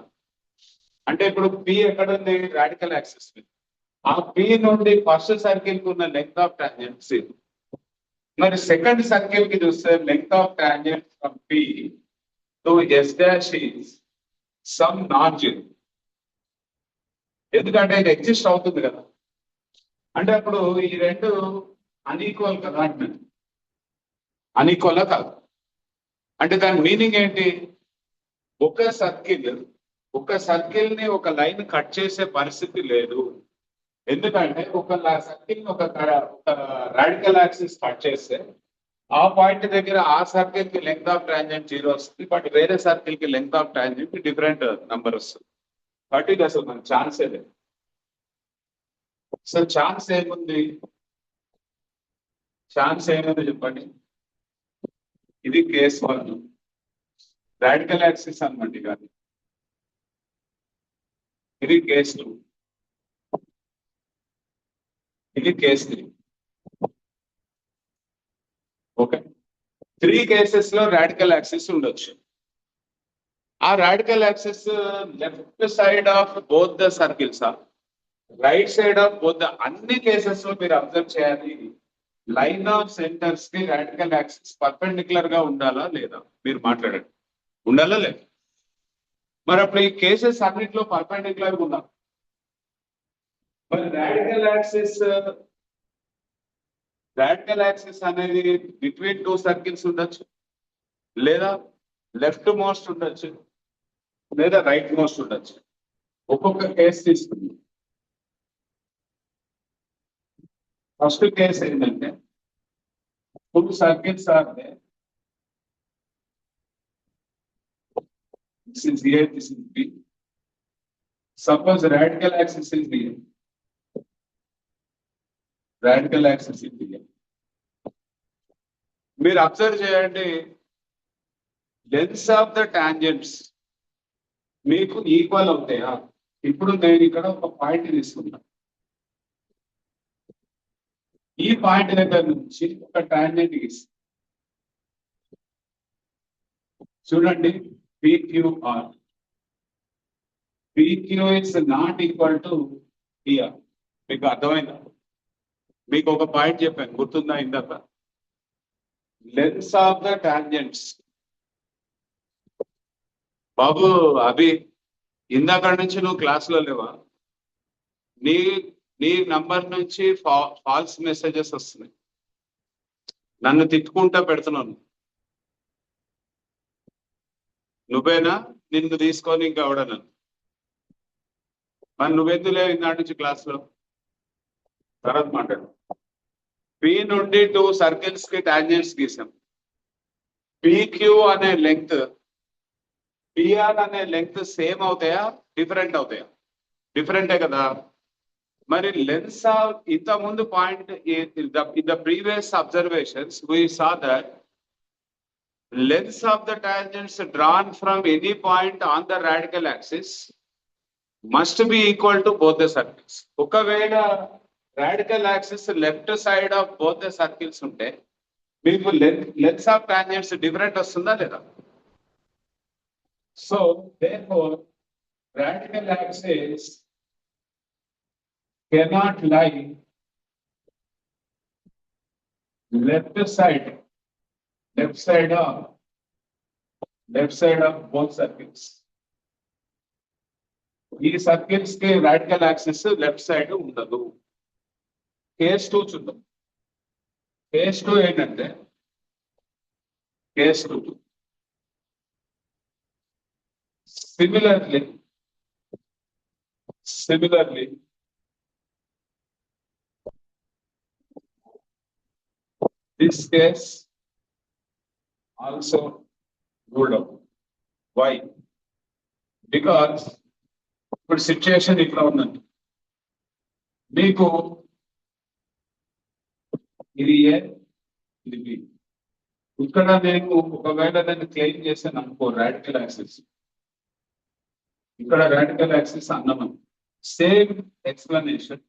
[SPEAKER 1] అంటే ఇప్పుడు P ఎక్కడ ఉంది, రాడికల్ యాక్సిస్ మీద. ఆ P నుండి ఫస్ట్ సర్కిల్ కి ఉన్న లెంగ్త్ ఆఫ్ టాంజెంట్ 0. మరి సెకండ్ సర్కిల్ కి చూస్తే length of tangent from P to S dash is some not 0. ఎందుకంటే ఇది ఎగ్జిస్ట్ అవుతుంది కదా. అంటే అప్పుడు ఈ రెండు అన్ఈక్వల్ కదా అంటున్నాను. అన్ఈక్వల్ కాదు అంటే దాని మీనింగ్ ఏంటి, ఒక సర్కిల్ ని ఒక లైన్ కట్ చేసే పరిస్థితి లేదు. ఎందుకంటే ఒక సర్కిల్ ని ఒక రాడికల్ యాక్సిస్ కట్ చేస్తే ఆ పాయింట్ దగ్గర ఆ సర్కిల్ కి లెంగ్త్ ఆఫ్ టాంజెంట్ 0 వస్తుంది, బట్ వేరే సర్కిల్ కి length of tangent different number వస్తుంది. కాబట్టి ఇది అసలు మన ఛాన్సే లేదు. అసలు ఛాన్స్ ఏముంది చెప్పండి. ఇది కేస్ 1, రాడికల్ యాక్సిస్ అనమాట. కానీ ఇది కేస్ 2, ఇది కేస్ 3. ఓకే, 3 కేసెస్ లో రాడికల్ యాక్సిస్ ఉండొచ్చు. ఆ radical axis left side of both the circles, right side of both the, అన్ని కేసెస్ లో మీరు అబ్జర్వ్ చేయాలి, లైన్ ఆఫ్ సెంటర్స్ కి రాడికల్ యాక్సిస్ పర్పెండిక్యులర్ గా ఉండాలా లేదా, మీరు మాట్లాడండి. ఉండాలా లేదా? మరి అప్పుడు ఈ కేసెస్ అన్నింటిలో పర్పెండిక్యులర్ గా ఉందా? మరి రాడికల్ రాడికల్ యాక్సిస్ అనేది బిట్వీన్ టూ సర్కిల్స్ ఉండొచ్చు, లేదా లెఫ్ట్ మోస్ట్ ఉండొచ్చు, లేదా రైట్ మోస్ట్ ఉండొచ్చు. ఒక్కొక్క కేసు తీసుకుంది. ఫస్ట్ కేసు ఏంటంటే two circles are they. This is A, this is B. Suppose radical axis is here. Radical axis is here. మీరు అబ్జర్వ్ చేయండి, లెన్స్ ఆఫ్ ద టాంజెంట్స్ మీకు equal అవుతాయా? ఇప్పుడు నేను ఇక్కడ ఒక పాయింట్ తీసుకున్నా. ఈ పాయింట్ దగ్గర నుంచి ఒక టాంజెంట్ గీసి చూడండి, PQR. PQ is not equal to PR. మీకు అర్థమైందా? మీకు ఒక పాయింట్ చెప్పాను, గుర్తుందా ఇందాక? Lengths of the tangents. బాబు అభి, ఇందాక నుంచి నువ్వు క్లాస్లో లేవా? నీ నంబర్ నుంచి ఫాల్స్ మెసేజెస్ వస్తున్నాయి, నన్ను తిట్టుకుంటా పెడుతున్నాను. నువ్వేనా? నిన్ను తీసుకొని ఇంకా అవడను. మరి నువ్వెందుకు లేవు నాటి నుంచి క్లాస్లో? తర్వాత మాట్లాడు. పి నుండి టూ సర్కిల్స్ కి టాంజెంట్స్ గీసాం. పిక్యూ అనే లెంగ్త్, పిఆర్ అనే లెంగ్త్ సేమ్ అవుతాయా, డిఫరెంట్ అవుతాయా? డిఫరెంటే కదా. మరి లెన్స్ ఆఫ్ ఇంత ముందు point in the previous observations we saw that lengths of the tangents drawn from any point on the radical axis must be equal to both the circles. ఒకవేళ radical axis left side of both the circles ఉంటే మీకు lengths of tangents different వస్తుందా లేదా? So therefore radical axis cannot lie left side of both circles. ఈ circles కి radical axis left side ఉండదు. Case 2 చూద్దాం. Case 2 ఏంటంటే, case 2 similarly this case also ruled out. Why? Because ఇప్పుడు situation ఇట్లా ఉందండి, మీకు ఇది ఏ, ఇది బి. ఇక్కడ నేను ఒకవేళ నేను క్లెయిమ్ చేశాను అనుకో రాడికల్ యాక్సిస్, ఇక్కడ రాడికల్ యాక్సిస్ అన్నాం. సేమ్ ఎక్స్ప్లెనేషన్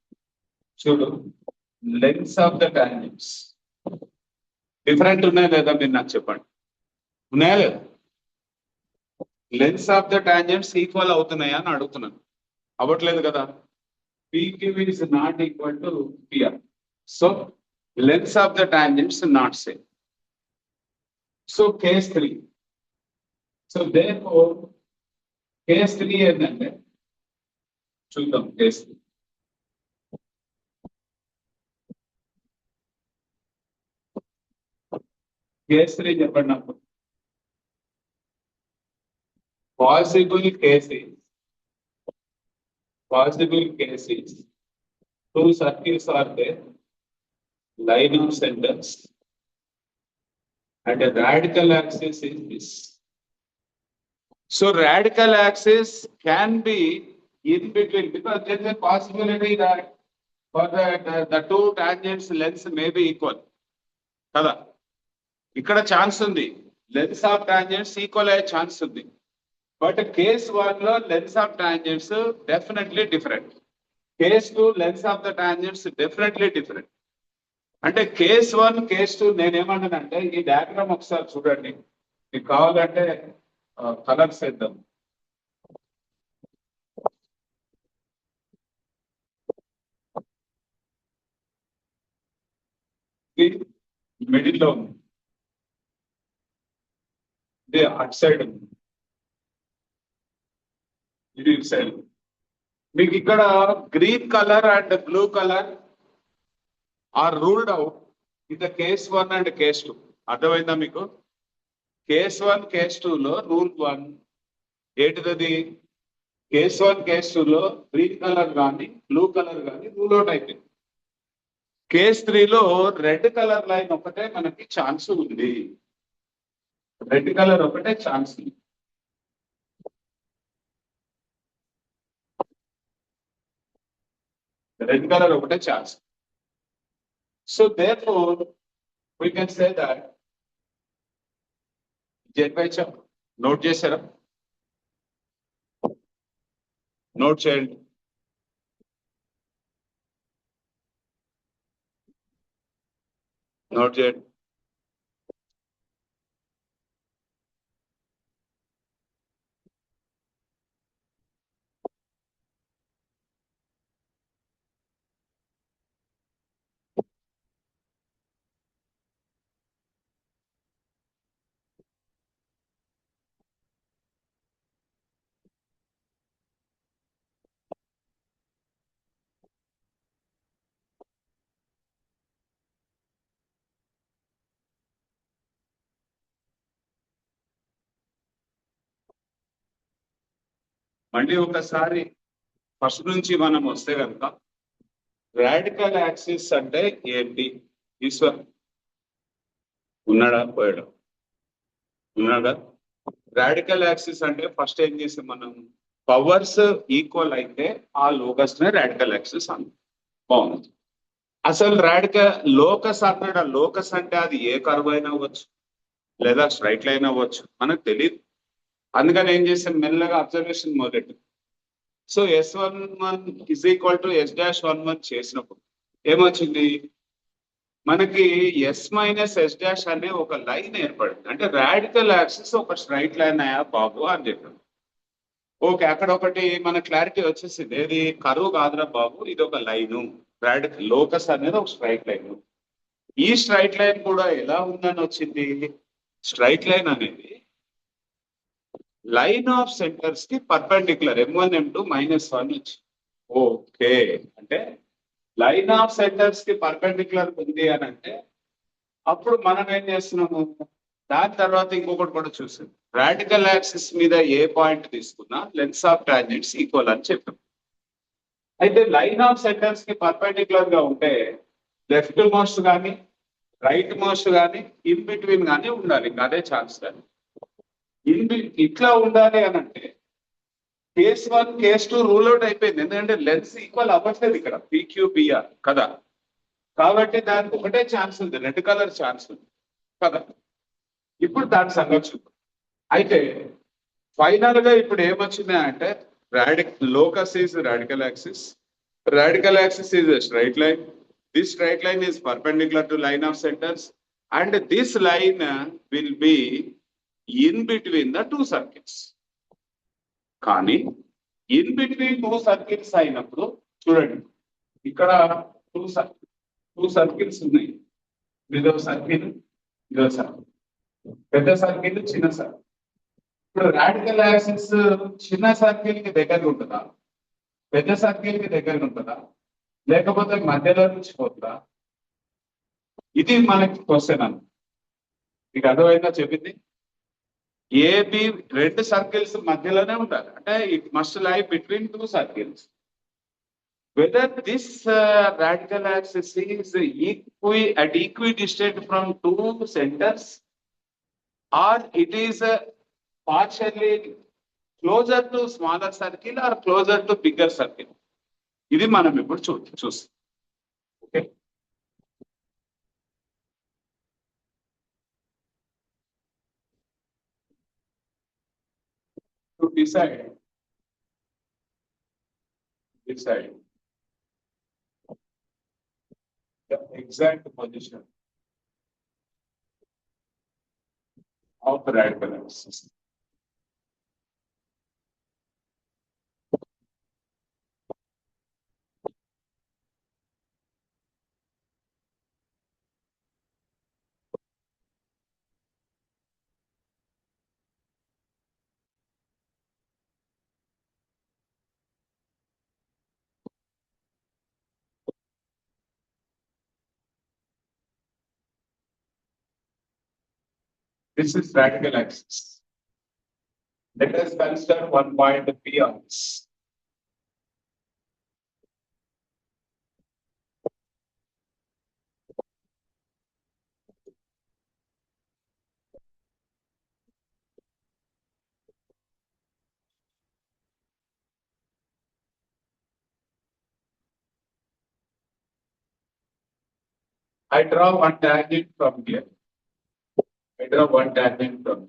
[SPEAKER 1] చూడు, lens of the tangents different ఉన్నాయా లేదా మీరు నాకు చెప్పండి. ఉన్నాయా లేదా? Lens of the tangents equal అవుతున్నాయా అని అడుగుతున్నాను. అవ్వట్లేదు కదా. PQ is not equal to PR. So lengths of the tangents not same. So case 3. So therefore case 3 ఏంటంటే చూద్దాం. case 3 case 3 చెప్పండి నాకు. Possible cases, two circles are there, line of centers, and a radical axis is this. So radical axis can be in between, because there is a possibility that for the two tangents lengths may be equal. కదా, ఇక్కడ chance ఉంది, lens of tangents equal అయ్యే chance ఉంది. But case 1 లో lens of tangents definitely different. Case 2 lens of the tangents definitely different. అంటే case 1 case 2 నేనేమన్నానంటే, ఈ diagram ఒకసారి చూడండి, మీకు కావాలంటే కలర్స్ వేద్దాం. మిడిల్ లో ఉంది, ఇది అట్ సైడ్ ఉంది, ఇది ఇటు సైడ్. మీకు ఇక్కడ green colour and blue colour are ruled out ఇది కేస్ 1 అండ్ కేస్ 2. అర్థమైందా మీకు? కేస్ 1 కేస్ 2 లో రూల్ 1 ఏంటిది? కేస్ 1 కేస్ 2 లో గ్రీన్ కలర్ కానీ బ్లూ కలర్ కానీ రూల్ అవుట్ అయిపోయింది. కేస్ 3 లో రెడ్ కలర్ లైన్ ఒకటే మనకి ఛాన్స్ ఉంది. రెడ్ కలర్ ఒకటే ఛాన్స్ ఉంది. రెడ్ కలర్ ఒకటే chance. So therefore we can say that జెడ్వైచా నోట్ చేశారా? నోట్ చేయండి. నోట్ చేయండి. మళ్ళీ ఒకసారి ఫస్ట్ నుంచి మనం వస్తే కనుక రాడికల్ యాక్సిస్ అంటే ఏంటి? ఈశ్వర్ ఉన్నాడా? పోయాడు. ఉన్నాడా? రాడికల్ యాక్సిస్ అంటే ఫస్ట్ ఏం చేసాం మనం? పవర్స్ ఈక్వల్ అయితే ఆ లోకస్ నే రాడికల్ యాక్సిస్ అంటాం. బాగుంది. అసలు లోకస్ అన్నాడు. లోకస్ అంటే అది ఏ కర్వ్ అయినా అవ్వచ్చు, లేదా స్ట్రైట్ లైన్ అవ్వచ్చు, మనకు తెలియదు. అందుకని ఏం చేసాం? మెల్లగా అబ్జర్వేషన్ మొదలెట్టు. So S11 is equal to S-11 చేసినప్పుడు ఏమొచ్చింది? మనకి S మైనస్ S' అనే ఒక లైన్ ఏర్పడింది. అంటే రాడికల్ యాక్సిస్ ఒక స్ట్రైట్ లైన్ అయ్యా బాబు అని చెప్పాడు. ఓకే, అక్కడ ఒకటి మన క్లారిటీ వచ్చేసింది. ఏది? కరువు కాదురా బాబు, ఇది ఒక లైను. లోకస్ అనేది ఒక స్ట్రైట్ లైన్. ఈ స్ట్రైట్ లైన్ కూడా ఎలా ఉందని వచ్చింది? స్ట్రైట్ లైన్ అనేది లైన్ ఆఫ్ సెంటర్స్ కి పర్పెండిక్యులర్ M1 M2 -1 వచ్చి. ఓకే, అంటే లైన్ ఆఫ్ సెంటర్స్ కి పర్పెండిక్యులర్ ఉంది అని అంటే అప్పుడు మనం ఏం చేస్తున్నాము? దాని తర్వాత ఇంకొకటి కూడా చూసాం. రాడికల్ యాక్సిస్ మీద ఏ పాయింట్ తీసుకున్నా లెన్స్ ఆఫ్ టాంజెంట్స్ ఈక్వల్ అని చెప్పాం. అయితే లైన్ ఆఫ్ సెంటర్స్ కి పర్పెండిక్యులర్ గా ఉంటే లెఫ్ట్ మోస్ట్ కానీ రైట్ మోస్ట్ కానీ ఇన్ బిట్వీన్ కానీ ఉండాలి. ఇంకా అదే ఛాన్స్ కానీ ఇట్లా ఉండాలి అని అంటే కేస్ 1 కేస్ 2 రూల్ అవుట్ అయిపోయింది. ఎందుకంటే లెన్స్ ఈక్వల్ అవ్వట్లేదు ఇక్కడ PQPR కదా. కాబట్టి దానికి ఒకటే ఛాన్స్ ఉంది, రెడ్ కలర్ ఛాన్స్ ఉంది కదా. ఇప్పుడు దాని సంగతి చూద్దాం. అయితే ఫైనల్ గా ఇప్పుడు ఏమొచ్చింది అంటే locus is radical axis is straight line. This straight line is perpendicular to line of centres and this line will be in between the 2 circles. కానీ ఇన్ బిట్వీన్ 2 సర్కిల్స్ అయినప్పుడు చూడండి, ఇక్కడ టూ సర్కిల్స్ ఉన్నాయి. ఇదో సర్కిల్, ఇదో circle, పెద్ద circle, చిన్న circle. ఇప్పుడు రాడికల్ యాక్సిస్ చిన్న సర్కిల్ కి దగ్గరగా ఉంటుందా, పెద్ద సర్కిల్ కి దగ్గరగా ఉంటుందా, లేకపోతే మధ్యలో నుంచి పోతుందా? ఇది మనకి క్వశ్చన్ అన్న. మీకు అర్థమైందా చెప్పింది? ఏబి రెండు సర్కిల్స్ మధ్యలోనే ఉండాలి. అంటే ఇట్ మస్ట్ లై between 2 circles. Whether this radical axis is equidistant from 2 centers or it is partially closer to smaller circle or closer to bigger circle. ఇది మనం ఇప్పుడు చూస్తాం. Okay, to decide the exact position of the radical axis. This is radical axis. Let us consider one point P on this. I draw one tangent from here. I draw one tangent from here.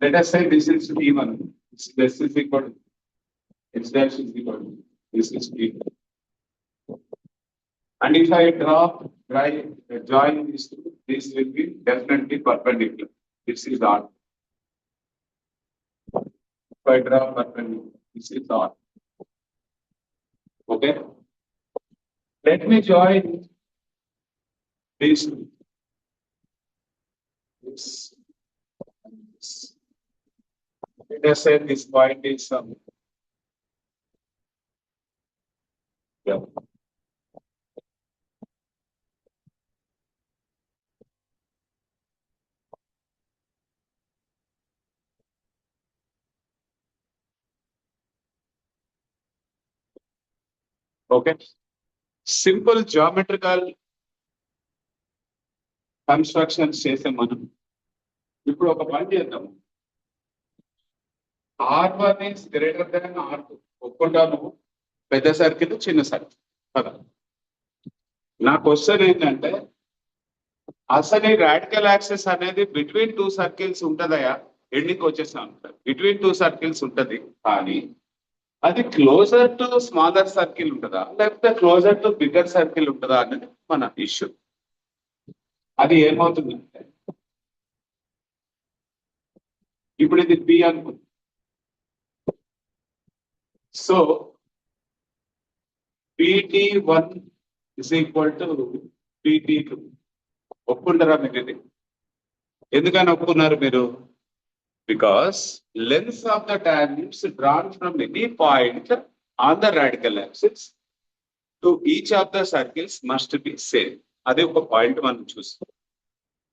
[SPEAKER 1] Let us say this is P1. This is equal to x dash is equal to this is P1. And if I join these two, this will be definitely perpendicular. This is R. If I draw perpendicular, this is R. Okay. Let me join these two. This. Let us say this point is some. Yeah. Okay. Simple geometrical constructions చేసే మనం ఇప్పుడు ఒక పని చేద్దాం. R1 is greater than R2. ఒప్పుకుంటాను, పెద్ద circle చిన్న circle కదా. నా క్వశ్చన్ ఏంటంటే అసలు ఈ రాడికల్ యాక్సెస్ అనేది బిట్వీన్ టూ సర్కిల్స్ ఉంటదయా? ఎండింగ్ వచ్చేసాను, బిట్వీన్ టూ సర్కిల్స్ ఉంటది, కానీ అది క్లోజర్ టు స్మాలర్ సర్కిల్ ఉంటుందా లేకపోతే క్లోజర్ టు బిగ్గర్ సర్కిల్ ఉంటుందా అనేది మన ఇష్యూ. అది ఏమవుతుందంటే ఇప్పుడు ఇది P అనుకుంది. So PT1 is equal to PT2. ఒప్పుకుంటారా మీరు ఇది? ఎందుకని ఒప్పుకున్నారు మీరు? Because lens of the tangents drawn from any point on the radical axis to each of the circles must be same. అదే ఒక పాయింట్ మనం చూస్తాం.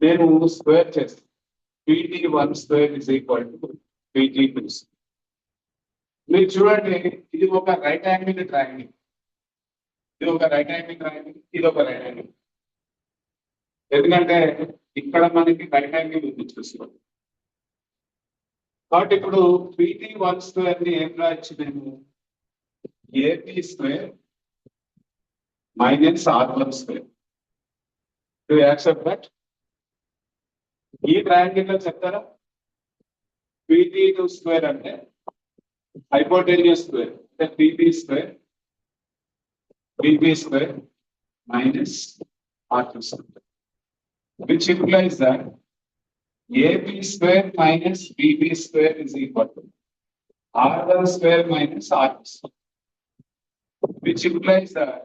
[SPEAKER 1] నేను స్క్వేర్ చేస్తాను. PT1 square is equal to PT2. మీరు చూడండి, ఇది ఒక రైట్ యాంగిల్ ట్రయాంగిల్, ఇది ఒక రైట్ యాంగిల్ ట్రయాంగిల్, ఇది ఒక రైట్ యాంగిల్. ఎందుకంటే ఇక్కడ మనకి రైట్ యాంగిల్ ఉంది చూసుకోండి. కాబట్టి ఇప్పుడు PT1 square ని ఏం రాయొచ్చు నేను? AP square minus R1 square. Do you accept that? ఈ ట్రయాంగిల్ లో చెప్తారా? PT2 square అంటే హైపోటెన్యూస్ స్క్వేర్ అంటే PP square minus R2 square, which implies that AP square minus PP square is equal to R1 square minus R2 square, which implies that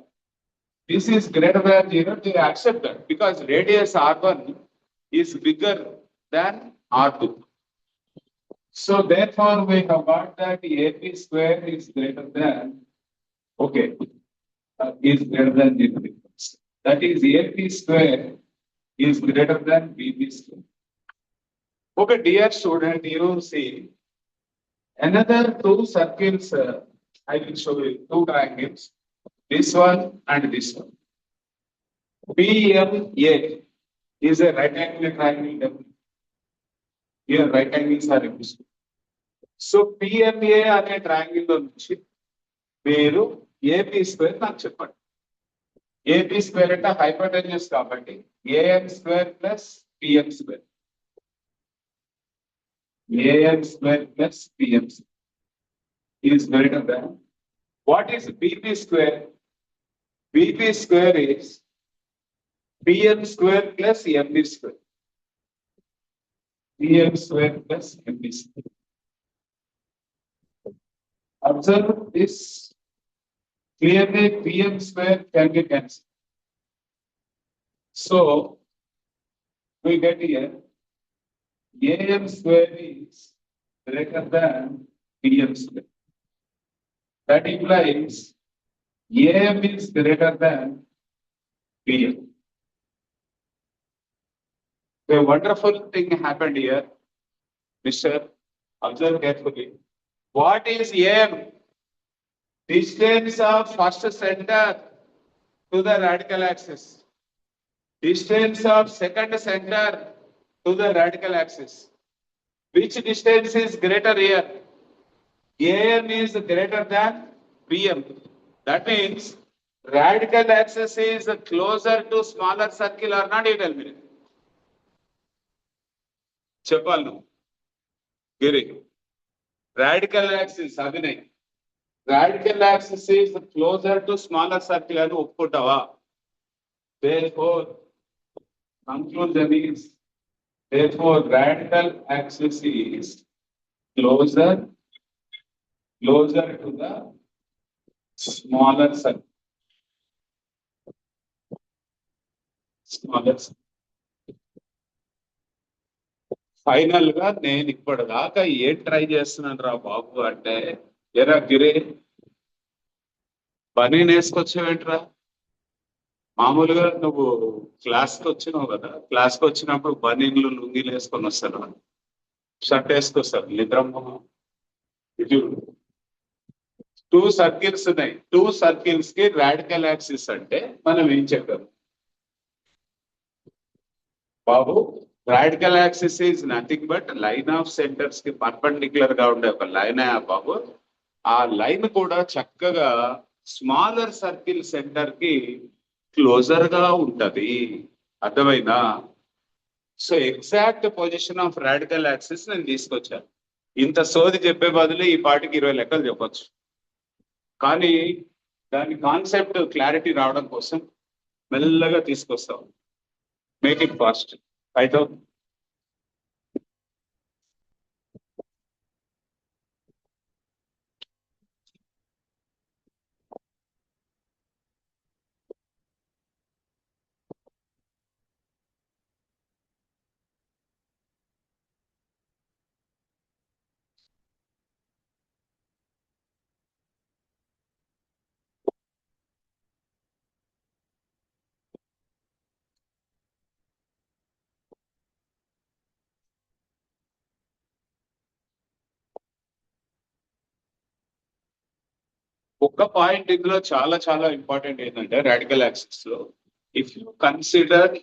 [SPEAKER 1] this is greater than 0. They accept that because radius R1 is bigger than R2. So therefore we have got that AP square is greater than, is greater than 0. That is AP square is greater than BP square. Okay, dear student, you see another two circles. I will show you two triangles. This one and this one. PMA is a right angle triangle. Here right angles are used. So PMA అనే triangle లో నుంచి మీరు AP square నాకు చెప్పండి. AP square అంటే hypotenuse కాబట్టి AM square plus PM square. AM square plus PM is greater than. What is BP square? BP square is PM square plus MB square. PM square plus MB square. Observe this. Clearly PM square can be cancelled. So we get here AM square is greater than PM square. That implies AM is greater than PM. A wonderful thing happened here, Mr. Observe carefully. What is AM? Distance of first center to the radical axis. Distance of second center to the radical axis. Which distance is greater here? AM is greater than PM. That means radical axis is closer to smaller circle or not, you tell me. చెప్పాలి నువ్వు Giri radical axis Abhinay radical axis is closer to smaller circle అని ఒప్పుకుంటావా? therefore conclusion is therefore radical axis is closer to the smaller circle. Final గా నేను ఇప్పటిదాకా ఏం try చేస్తున్నాను రా బాబు అంటే, ఎరా గిరే బనీన్ వేసుకొచ్చావేంట్రా? మామూలుగా నువ్వు క్లాస్కి వచ్చినావు కదా, క్లాస్కి వచ్చినప్పుడు బనీన్లు లుంగీలు వేసుకొని వస్తారు, షర్ట్ వేసుకొస్తారు, నిద్రమోహం. ఇది 2 సర్కిల్స్ ఉన్నాయి. 2 సర్కిల్స్ కి రాడికల్ యాక్సిస్ అంటే మనం ఏం చెప్పాము బాబు? Radical axis is nothing but line of centres కి పర్పెండిక్యులర్ గా ఉండే ఒక లైన్ బాబు. ఆ లైన్ కూడా చక్కగా స్మాలర్ సర్కిల్ సెంటర్ కి క్లోజర్ గా ఉంటది. అర్థమైందా? So exact position of radical axis నేను తీసుకొచ్చాను. ఇంత సోది చెప్పే బదులు ఈ పాటికి 20 లెక్కలు చెప్పొచ్చు, కానీ దాని కాన్సెప్ట్ క్లారిటీ రావడం కోసం మెల్లగా తీసుకొస్తాం. Make it fast. అయితే ఒక పాయింట్ ఇందులో చాలా చాలా ఇంపార్టెంట్ ఏంటంటే, రాడికల్ యాక్సిస్ లో if you consider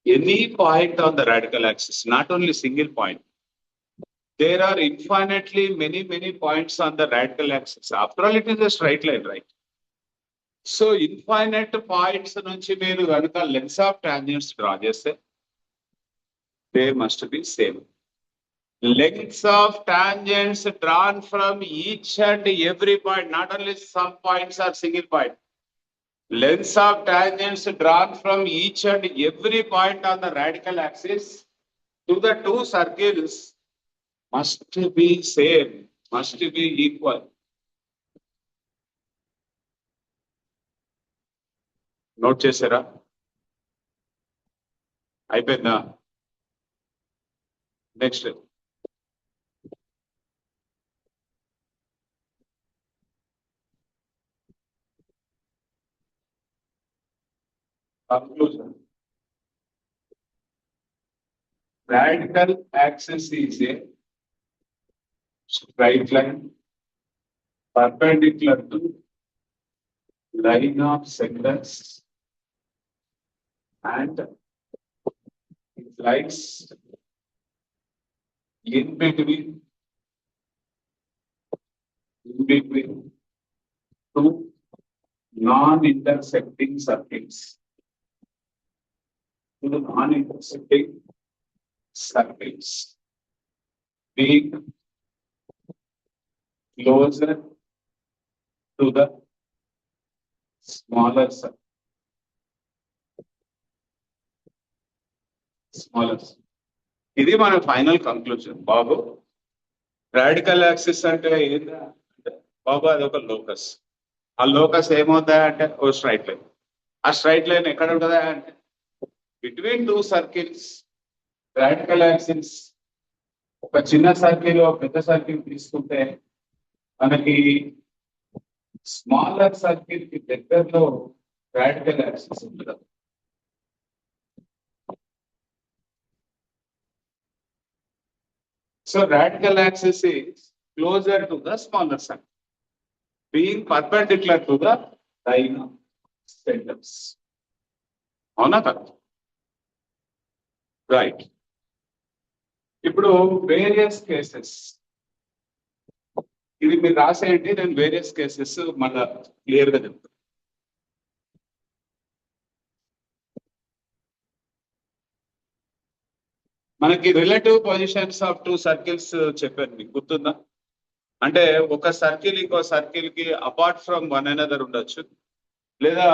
[SPEAKER 1] any point on the radical axis, not only single point, there are infinitely many points on the radical axis. After all, it is a straight line, right? So infinite points nunchi meeru ganuka lengths of tangents draw cheste, they must be same. Lengths of tangents drawn from each and every point, not only some points are single point. Lengths of tangents drawn from each and every point on the radical axis to the 2 circles must be same, must be equal. Note చేశారా? అయిపోయిందా? Next conclusion. Radical axis is a straight line perpendicular to line of sectors and it lies in between 2 non-intersecting circles. To the non-intersecting circles being closer to the smaller circle. ఇది మన final conclusion. బాబు radical axis అంటే ఏంటంటే బాబు అదొక locus. ఆ locus ఏమవుతాయి అంటే ఓ straight line. ఆ straight line ఎక్కడ ఉంటుందా అంటే బిట్వీన్ 2 సర్కిల్స్. రాడికల్ యాక్సిస్ ఒక చిన్న సర్కిల్ పెద్ద సర్కిల్ తీసుకుంటే మనకి స్మాలర్ సర్కిల్ కి దగ్గరలో రాడికల్ యాక్సిస్ ఉంటుంది. So radical axis is closer to the smaller circle, being perpendicular to the line of centers. అవునా కదా? రైట్. ఇప్పుడు వేరియస్ కేసెస్ ఇది మీరు రాసేయండి, నేను వేరియస్ కేసెస్ మళ్ళా క్లియర్ గా చెప్తాను. మనకి relative positions of two circles చెప్పాను, మీకు గుర్తుందా? అంటే ఒక సర్కిల్ ఇంకో సర్కిల్ కి అపార్ట్ ఫ్రమ్ వన్ అనదర్ ఉండొచ్చు, లేదా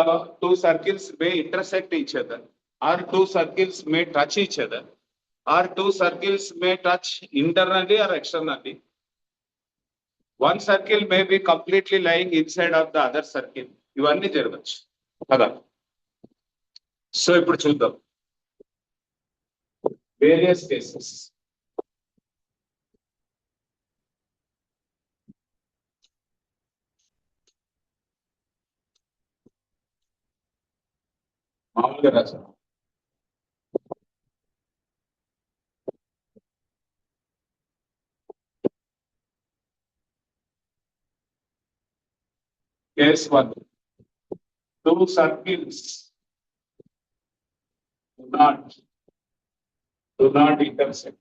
[SPEAKER 1] two circles may intersect each other, or two circles may touch each other, or two circles may touch internally or externally. One circle may be completely lying inside of the other circle. ఇవన్నీ జరగచ్చు కదా. So ఇప్పుడు చూద్దాం various cases. మామూలుగా రాశాను. Case 1. Two circles do not intersect.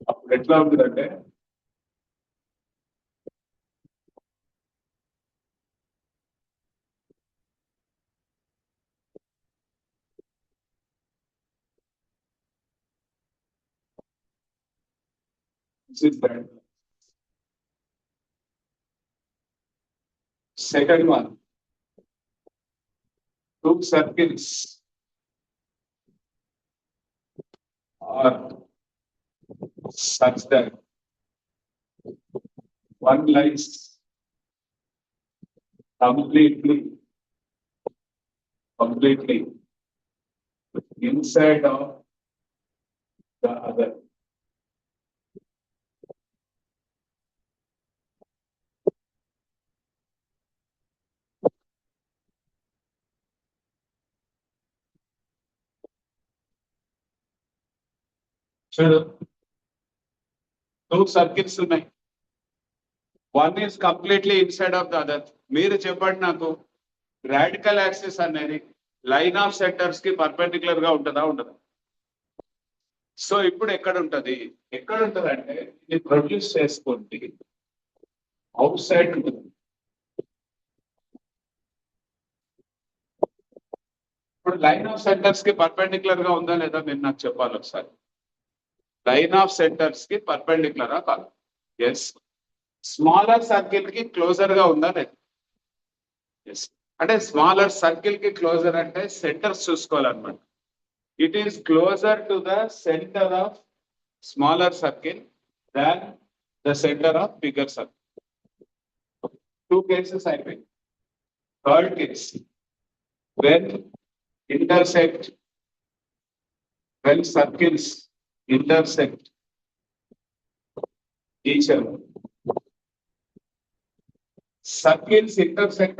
[SPEAKER 1] అప్పుడు ఎట్లా ఉంటుందంటే second one, two circles are such that one lies completely inside of the other. చూడు, టూ సర్కిల్స్ ఉన్నాయి, one is completely inside of the other. మీరు చెప్పండి నాకు, రాడికల్ యాక్సిస్ అనేది line of centres కి పర్పెండిక్యులర్ గా ఉంటుందా ఉండదా? సో ఇప్పుడు ఎక్కడ ఉంటది అంటే ఇది ప్రొడ్యూస్ చేసుకోండి, అవుట్ సైడ్ ఉంటుంది. ఇప్పుడు లైన్ ఆఫ్ సెంటర్స్ కి పర్పెండిక్యులర్ గా ఉందా లేదా మీరు నాకు చెప్పాలి ఒకసారి. లైన్ ఆఫ్ సెంటర్స్ కి పర్పెండిక్యులరా కాదు? ఎస్. స్మాలర్ సర్కిల్ కి క్లోజర్ గా ఉందా లేదా? ఎస్. అంటే స్మాలర్ సర్కిల్ కి క్లోజర్ అంటే సెంటర్స్ చూసుకోవాలన్నమాట. It is closer to the centre of smaller circle than the centre of bigger circle. Two cases అయిపోయింది. Third case, when circles intersect each other. Circles intersect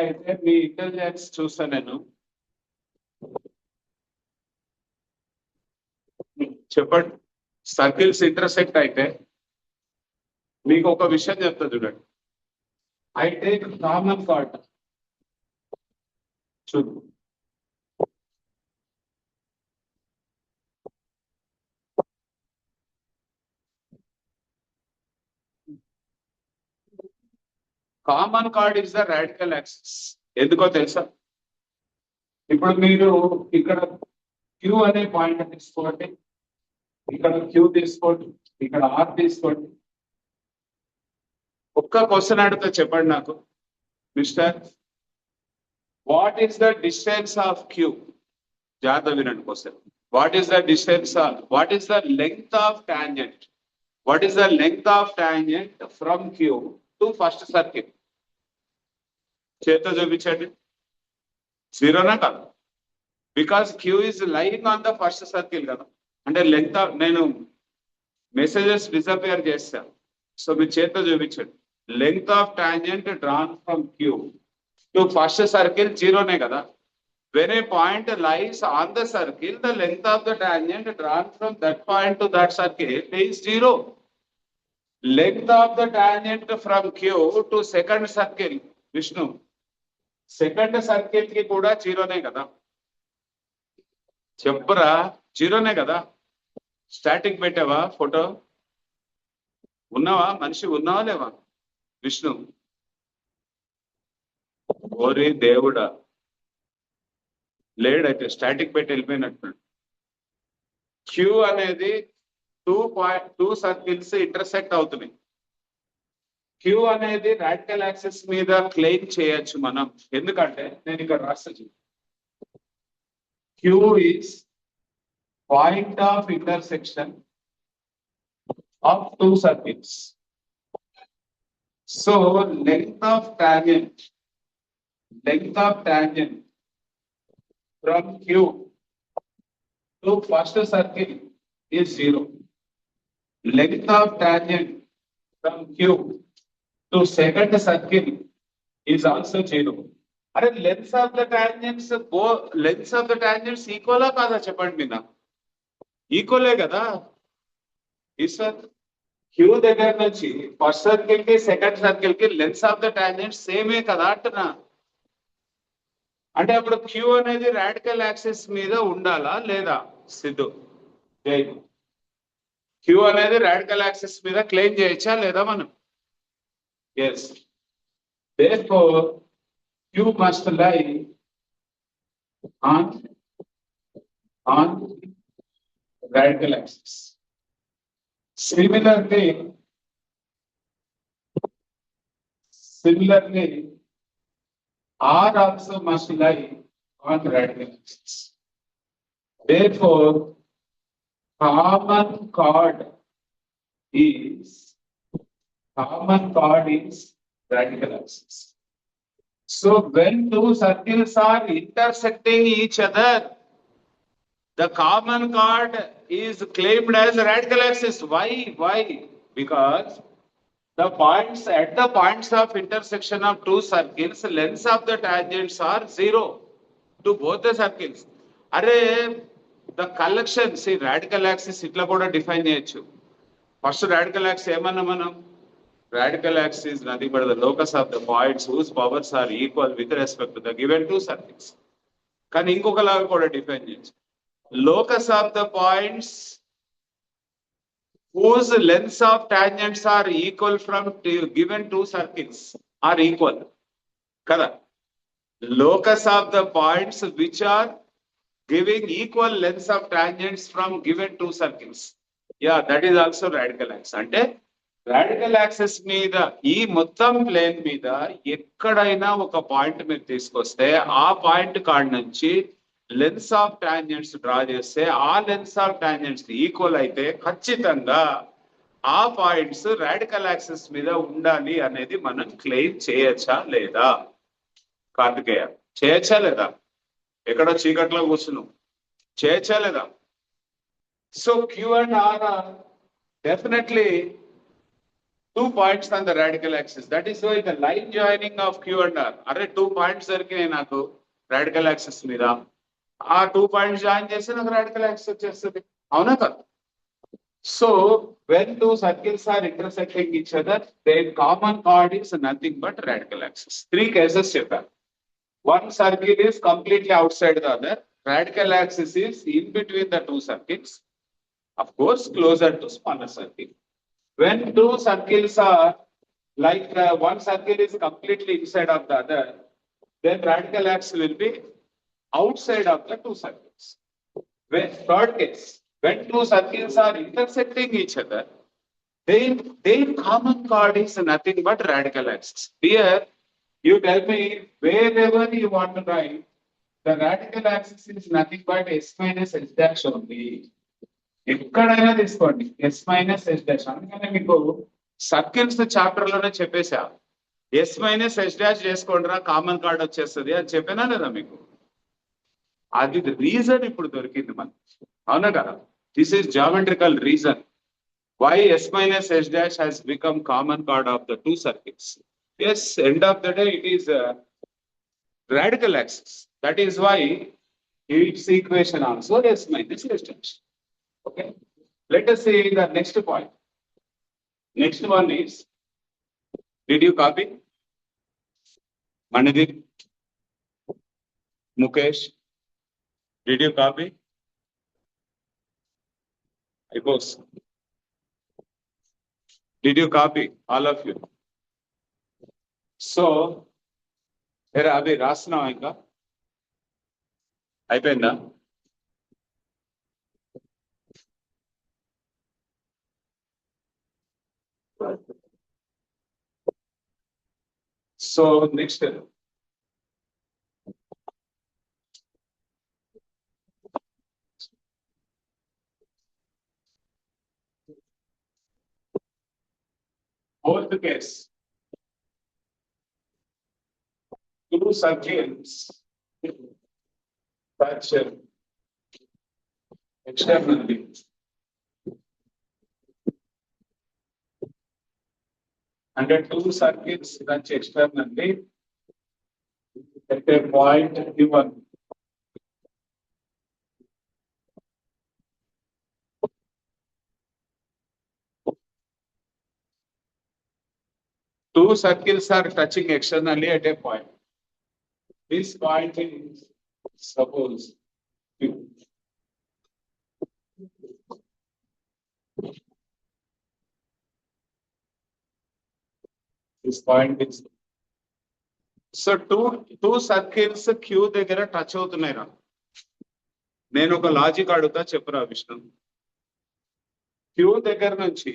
[SPEAKER 1] అయితే మీ intelligence చూస్తా నేను. చెప్పండి, circles intersect అయితే మీకు ఒక విషయం చెప్తా చూడండి. I take common chord. చూడు, common chord is the radical axis. ఎందుకో తెలుసా? ఇప్పుడు మీరు ఇక్కడ క్యూ అనే పాయింట్ తీసుకోండి, ఇక్కడ క్యూ తీసుకోండి, ఇక్కడ ఆర్ తీసుకోండి. ఒక్క క్వశ్చన్ అడిగితే చెప్పండి నాకు, mister, what is the distance of Q? జాగ్రత్త వినండి question. What is the distance of, what is the length of tangent, what is the length of tangent from Q to first circle? చేత చూపించండి. జీరోనా కాదు? Because Q is lying on the first circle కదా. అంటే length నేను messages disappear చేస్తాను. So మీరు చేతితో చూపించండి. Length of tangent drawn from Q to first circle జీరోనే కదా. When a point lies on the circle, the length of the tangent drawn from that point to that circle is zero. Length of the tangent from Q to second circle, Vishnu. Second circle ki kuda zero ne kada. Cheppara zero ne kada. Static పెట్టావా photo? ఉన్నావా? మనిషి ఉన్నావా లేవా? విష్ణు ఓరి దేవుడా, లేడైతే static పెట్టి వెళ్ళిపోయినట్టు. Q అనేది 2 circles intersect అవుతున్నాయి. క్యూ అనేది రాడికల్ యాక్సిస్ మీద క్లెయిమ్ చేయొచ్చు మనం. ఎందుకంటే నేను ఇక్కడ రాస్తాను, Q is point of intersection of 2 circles. So length of tangent from Q to first circle is 0. Length of tangent from Q to second circle is also 0. అరే lengths of the tangents equal కాదా చెప్పండి మీద? ఈక్వలే కదా. Sir Q దగ్గర నుంచి first circle కి second circle కి length of the tangent సేమే కదా అంటున్నా. అంటే అప్పుడు క్యూ అనేది రాడికల్ యాక్సిస్ మీద ఉండాలా లేదా? సిద్ధు, క్యూ అనేది రాడికల్ యాక్సిస్ మీద క్లెయిమ్ చేయొచ్చా లేదా మనం? Yes. therefore Q must lie on radical axis. Similarly, R also must lie on radical axis. Therefore, common chord is radical axis. So when 2 circles are intersecting each other, the common chord is claimed as radical axis. Why? Because the points at the points of intersection of 2 circles, lengths of the tangents are 0 to both the circles. Arre, the collection, see radical axis itla kuda define cheyochu. First radical axis emanna manam? Radical axis is nothing but the locus of the points whose powers are equal with respect to the given 2 circles. Kani inkoka laga kuda define cheyochu. Locus of the points whose lengths of tangents are equal from given 2 circles are equal kada. Locus of the points which are giving equal lengths of tangents from given 2 circles, yeah, that is also radical axis. Ante radical axis meeda ee mottam plane meeda ekkadaina oka point meer teeskoste aa point kaad nunchi lens of tangents draw చేస్తే ఆ lens of tangents equal అయితే ఖచ్చితంగా ఆ points radical axis మీద ఉండాలి అనేది మనం claim చేయొచ్చా లేదా? కార్తికేయ, చేయొచ్చా లేదా? ఎక్కడో చీకట్లో కూర్చున్నావు, చేయొచ్చా లేదా? So Q and R are definitely 2 points on the radical axis. That is why the line joining of Q and R. అరే 2 points దొరికినాయి నాకు రాడికల్ యాక్సిస్ మీద. ఆ 2 points జాయిన్ చేస్తే నాకు రాడికల్ యాక్సిస్ వచ్చేస్తుంది. అవునా కదా? So when 2 circles are intersecting each other, their common chord is nothing but radical axis. 3 cases చెప్పాను. One circle is completely outside the other. Radical axis is in between the 2 circles. Of course, closer to smaller circle. When 2 circles are like one circle is completely inside of the other, then radical axis will be outside of the 2 circles. When third case, when 2 circles are intersecting each other, their common chord is nothing but radical axis. Here, you tell me wherever you want to write, the radical axis is nothing but s minus s dash only. ఎక్కడైనా తీసుకోండి s minus s dash. అందుకనే మీకు circles chapter లోనే చెప్పేసా, s minus s dash చేసుకోండి రా common card వచ్చేస్తుంది అని చెప్పానా లేదా మీకు? అది రీజన్ ఇప్పుడు దొరికింది మనకి, అవునా కదా? This is geometrical reason why S minus S dash has become common chord of the two circuits. Yes, end of the day it is a radical axis. That is why its equation also S minus S dash. Okay. Let us see the next point. Next one is, did you copy? Manideep, Mukesh, did you copy? I suppose. Did you copy, all of you? So, here అవి రాస్తున్నావా ఇంకా? అయిపోయిందా? So next, fourth case, two circuits touch externally. And the two circuits touch externally at a point given. Two circles are touching externally at a point. This point is, suppose, Q. This point is. So two circles Q దగ్గర touch అవుతున్నాయిరా. నేను ఒక logic అడుగుతా, చెప్పురా Vishnu. Q దగ్గర నుంచి,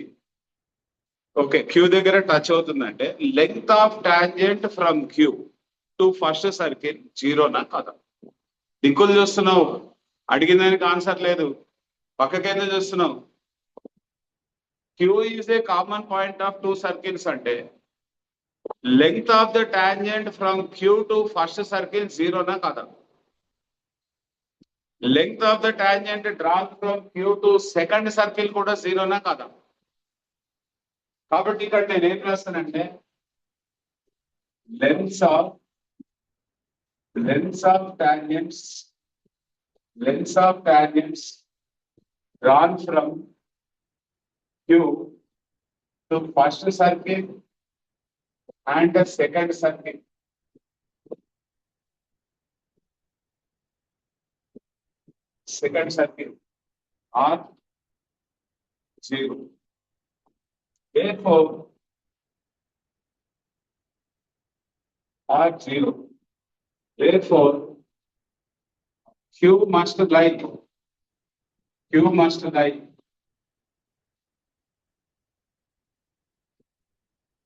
[SPEAKER 1] okay, Q దగ్గర touch అవుతుందంటే length of tangent from Q to first circle జీరోనా కాదా? దిక్కులు చూస్తున్నావు, అడిగిన దానికి ఆన్సర్ లేదు, పక్కకైతే చూస్తున్నావు. Q is a common point of two circles అంటే length of the tangent from Q to first circle జీరోనా కాదా? Length of the tangent drawn from Q to second circle కూడా జీరోనా కాదా? కాబట్టి ఇక్కడ నేను ఏం రాస్తానంటే lengths of tangents drawn from Q to first circle and the second circle. Second circle are zero. Therefore, are zero. Therefore, Q must lie.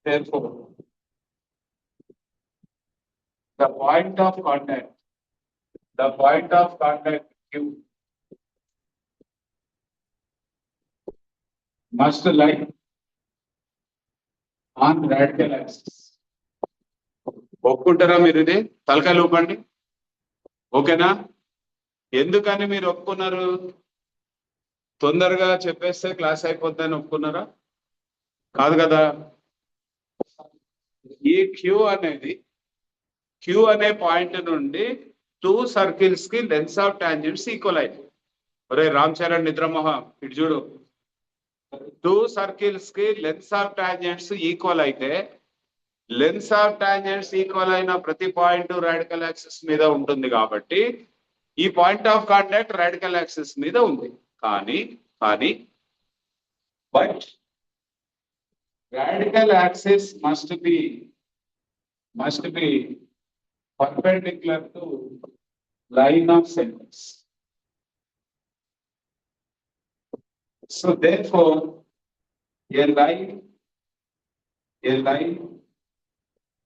[SPEAKER 1] Therefore, the point of contact Q must lie on radical axis. ఒప్పుకుంటారా మీరు? ఇది తలకాయలు ఊపండి, ఓకేనా? ఎందుకని మీరు ఒప్పుకున్నారు? తొందరగా చెప్పేస్తే class అయిపోద్దని ఒప్పుకున్నారా? కాదు కదా. ఈ Q అనే పాయింట్ నుండి టూ సర్కిల్స్ కి లెన్స్ ఆఫ్ టాంజెంట్స్ ఈక్వల్ అయింది. ఒరే రామ్ చరణ్ నిద్రమోహ, ఇటు చూడు. టూ సర్కిల్స్ కి లెన్స్ ఆఫ్ టాంజెంట్స్ ఈక్వల్ అయితే లెన్స్ ఆఫ్ టాంజెంట్స్ ఈక్వల్ అయిన ప్రతి పాయింట్ రాడికల్ యాక్సిస్ మీద ఉంటుంది కాబట్టి ఈ point of contact radical axis మీద ఉంది. కానీ but radical axis must be perpendicular to line of centers. So therefore, a line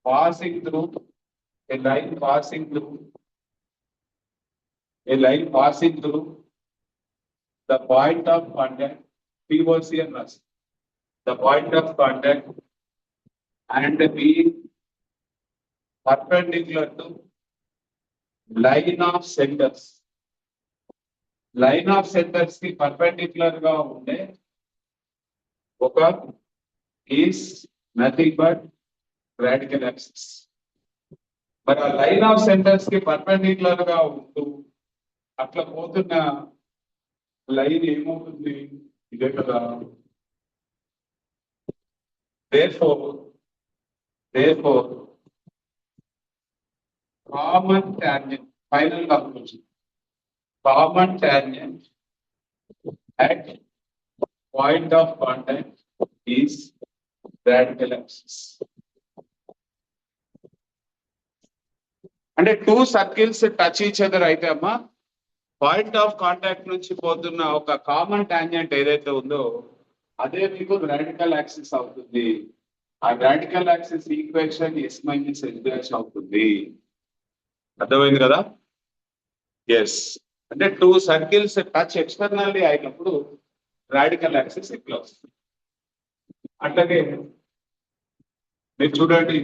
[SPEAKER 1] passing through the point of contact, POC and RUS, the point of contact and being perpendicular to line of centers. Line of centres కి perpendicular గా ఉండే ఒక is nothing but radical axis. మరి ఆ line of centres కి perpendicular గా ఉంటూ అట్లా పోతున్న లైన్ ఏమవుతుంది? ఇదే కదా. therefore therefore common tangent, final conclusion, common tangent at point of contact is radical axis. అంటే two circles touch each other అయితే అమ్మా, పాయింట్ ఆఫ్ కాంటాక్ట్ నుంచి పోతున్న ఒక కామన్ టాంజెంట్ ఏదైతే ఉందో అదే మీకు రాడికల్ యాక్సిస్ అవుతుంది. ఆ radical axis equation S minus S dash అవుతుంది. అర్థమైంది కదా? ఎస్ అంటే టూ సర్కిల్స్ టచ్ ఎక్స్టర్నల్లీ అయినప్పుడు రాడికల్ యాక్సిస్ ఇట్లా వస్తుంది. అట్లాగే మీరు చూడండి,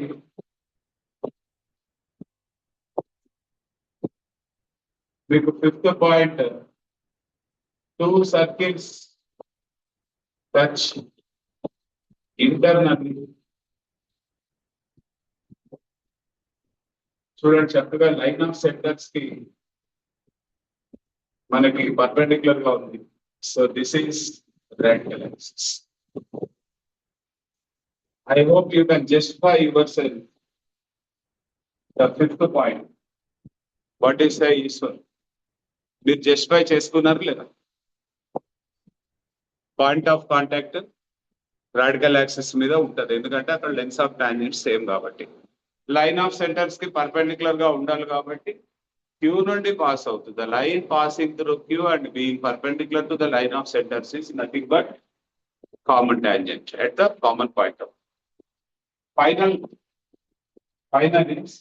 [SPEAKER 1] మీకు fifth point, two circles touch internally. చూడండి చక్కగా లైన్ ఆఫ్ సెంటర్స్ కి మనకి పర్పెండిక్యులర్ గా ఉంది. So this is radical axis. I hope you can justify yourself the fifth point. What is the issue? మీరు జస్టిఫై చేసుకున్నారు లేదా? Point of contact radical axis మీద ఉంటది, ఎందుకంటే అక్కడ లెన్స్ ఆఫ్ టాంజెంట్ సేమ్ కాబట్టి. లైన్ ఆఫ్ సెంటర్స్ కి perpendicular గా ఉండాలి కాబట్టి క్యూ నుండి పాస్ అవుతుంది. The line passing through Q and being perpendicular to the line of centres is nothing but common tangent at the common point of. Final is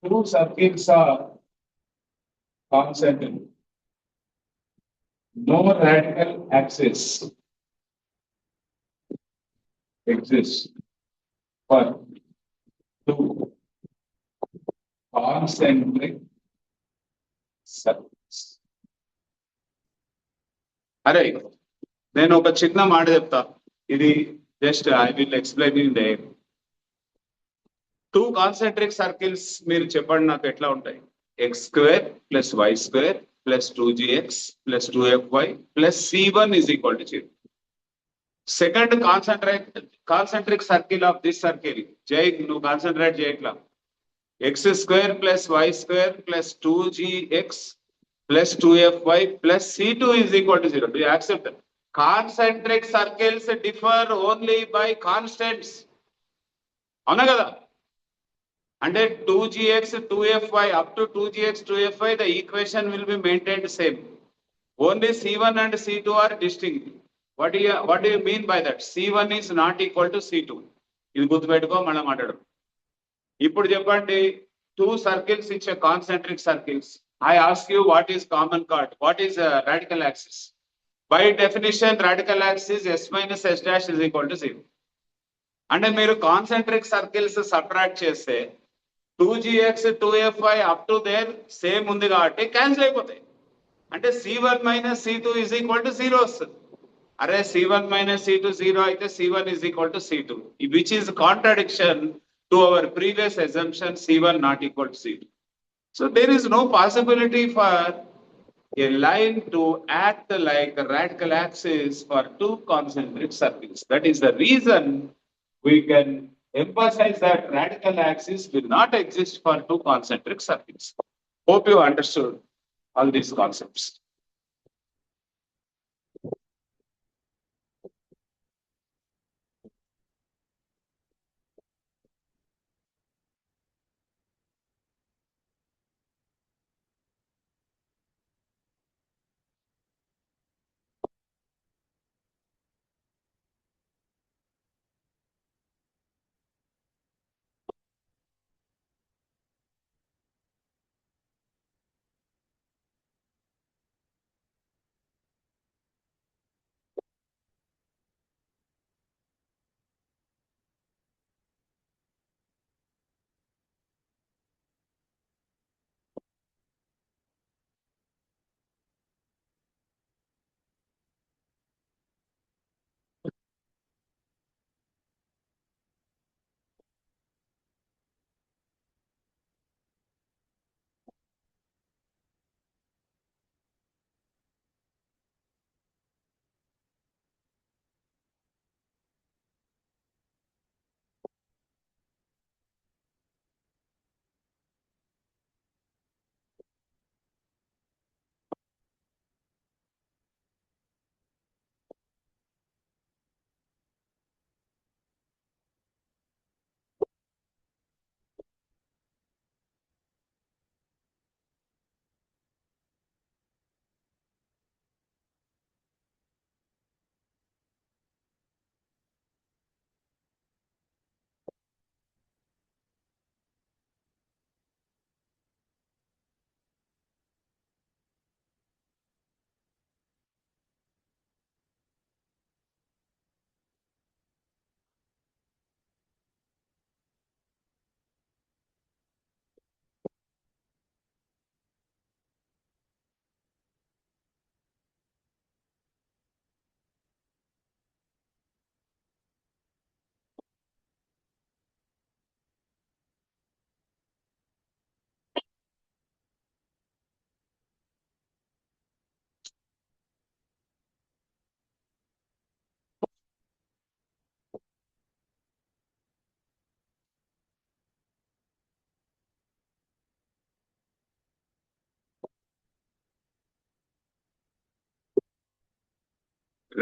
[SPEAKER 1] two circles are concentric. No radical axis exists for two concentric circles. అరే నేను ఒక చిన్న మాట చెప్తా, ఇది just I will explain in they. Two concentric circles మీరు చెప్పండి నాకు ఎట్లా ఉంటాయి? X square plus y square plus 2gx plus 2fy plus c1 is equal to 0. Second concentric circle of this circle, Jai నువ్వు కాన్సన్ట్రేట్ చేయట్లా, x square plus y square plus 2gx plus 2fy plus c2 is equal to 0. Do you accept that? Concentric circles differ only by constants. అవునా కదా? అంటే 2gx 2fy up to 2gx 2fy the equation will be maintained same. Only c1 and c2 are distinct. What do you mean by that? c1 is not equal to c2. ఇది గుర్తుపెట్టుకో, మనం మాట్లాడడం. ఇప్పుడు చెప్పండి, two circles ఇచ్చే concentric circles. I ask you what is common chord, what is radical axis? By definition radical axis s minus s dash is equal to 0. అంటే మీరు concentric circles subtract చేస్తే 2gx 2fy up to their same ఉంది కాబట్టి cancel అయిపోతాయి. అంటే c1 minus c2 is equal to 0 వస్తుంది. అరే c1 minus c2 0 అయితే c1 is equal to c2, which is contradiction to our previous assumption c1 not equal to c2. So there is no possibility for a line to act like a radical axis for two concentric circles. That is the reason we can emphasize that radical axis will not exist for two concentric circles. Hope you understood all these concepts.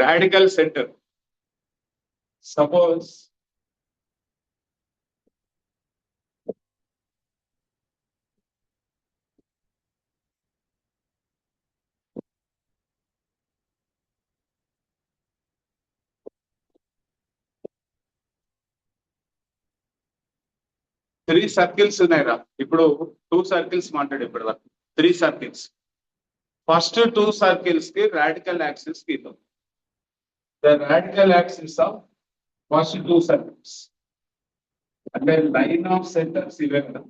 [SPEAKER 1] radical center. Suppose three circles ఉన్నాయిరా. ఇప్పుడు 2 circles మాట్లాడు ఇప్పుడు 3 circles. First 2 circles కి radical axis గీద్దాం. The radical axis of first 2 circles అంటే line of centres ఇవే కదా.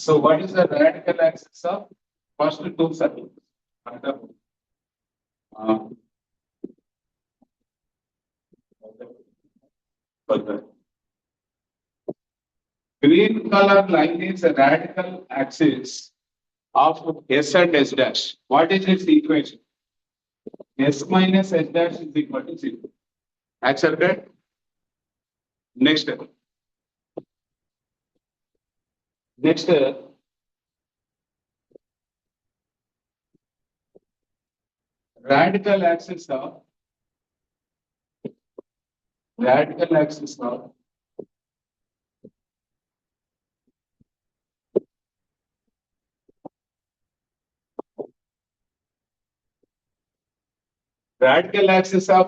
[SPEAKER 1] So what is the radical axis of first 2 circles అంటే green color line is a radical axis of S and S dash. What is its equation? S minus S dash is equal to 0. Accepted? Next. Radical axis of radical axis of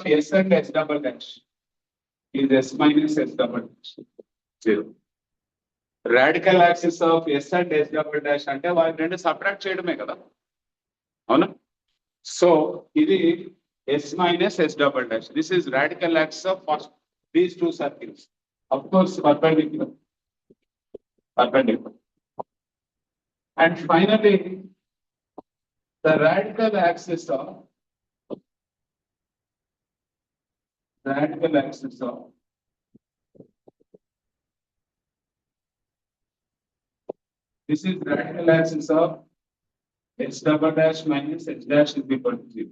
[SPEAKER 1] S and S double dash is S minus S double dash 0. Radical axis of S and S double dash అంటే వాటి రెండు subtract చేయడమే కదా, అవునా? So ఇది S minus S double dash. This is radical axis of first these 2 circles. Of course, perpendicular. And finally, the radical axis of this is radical axis of S double dash minus S dash is equal to 0.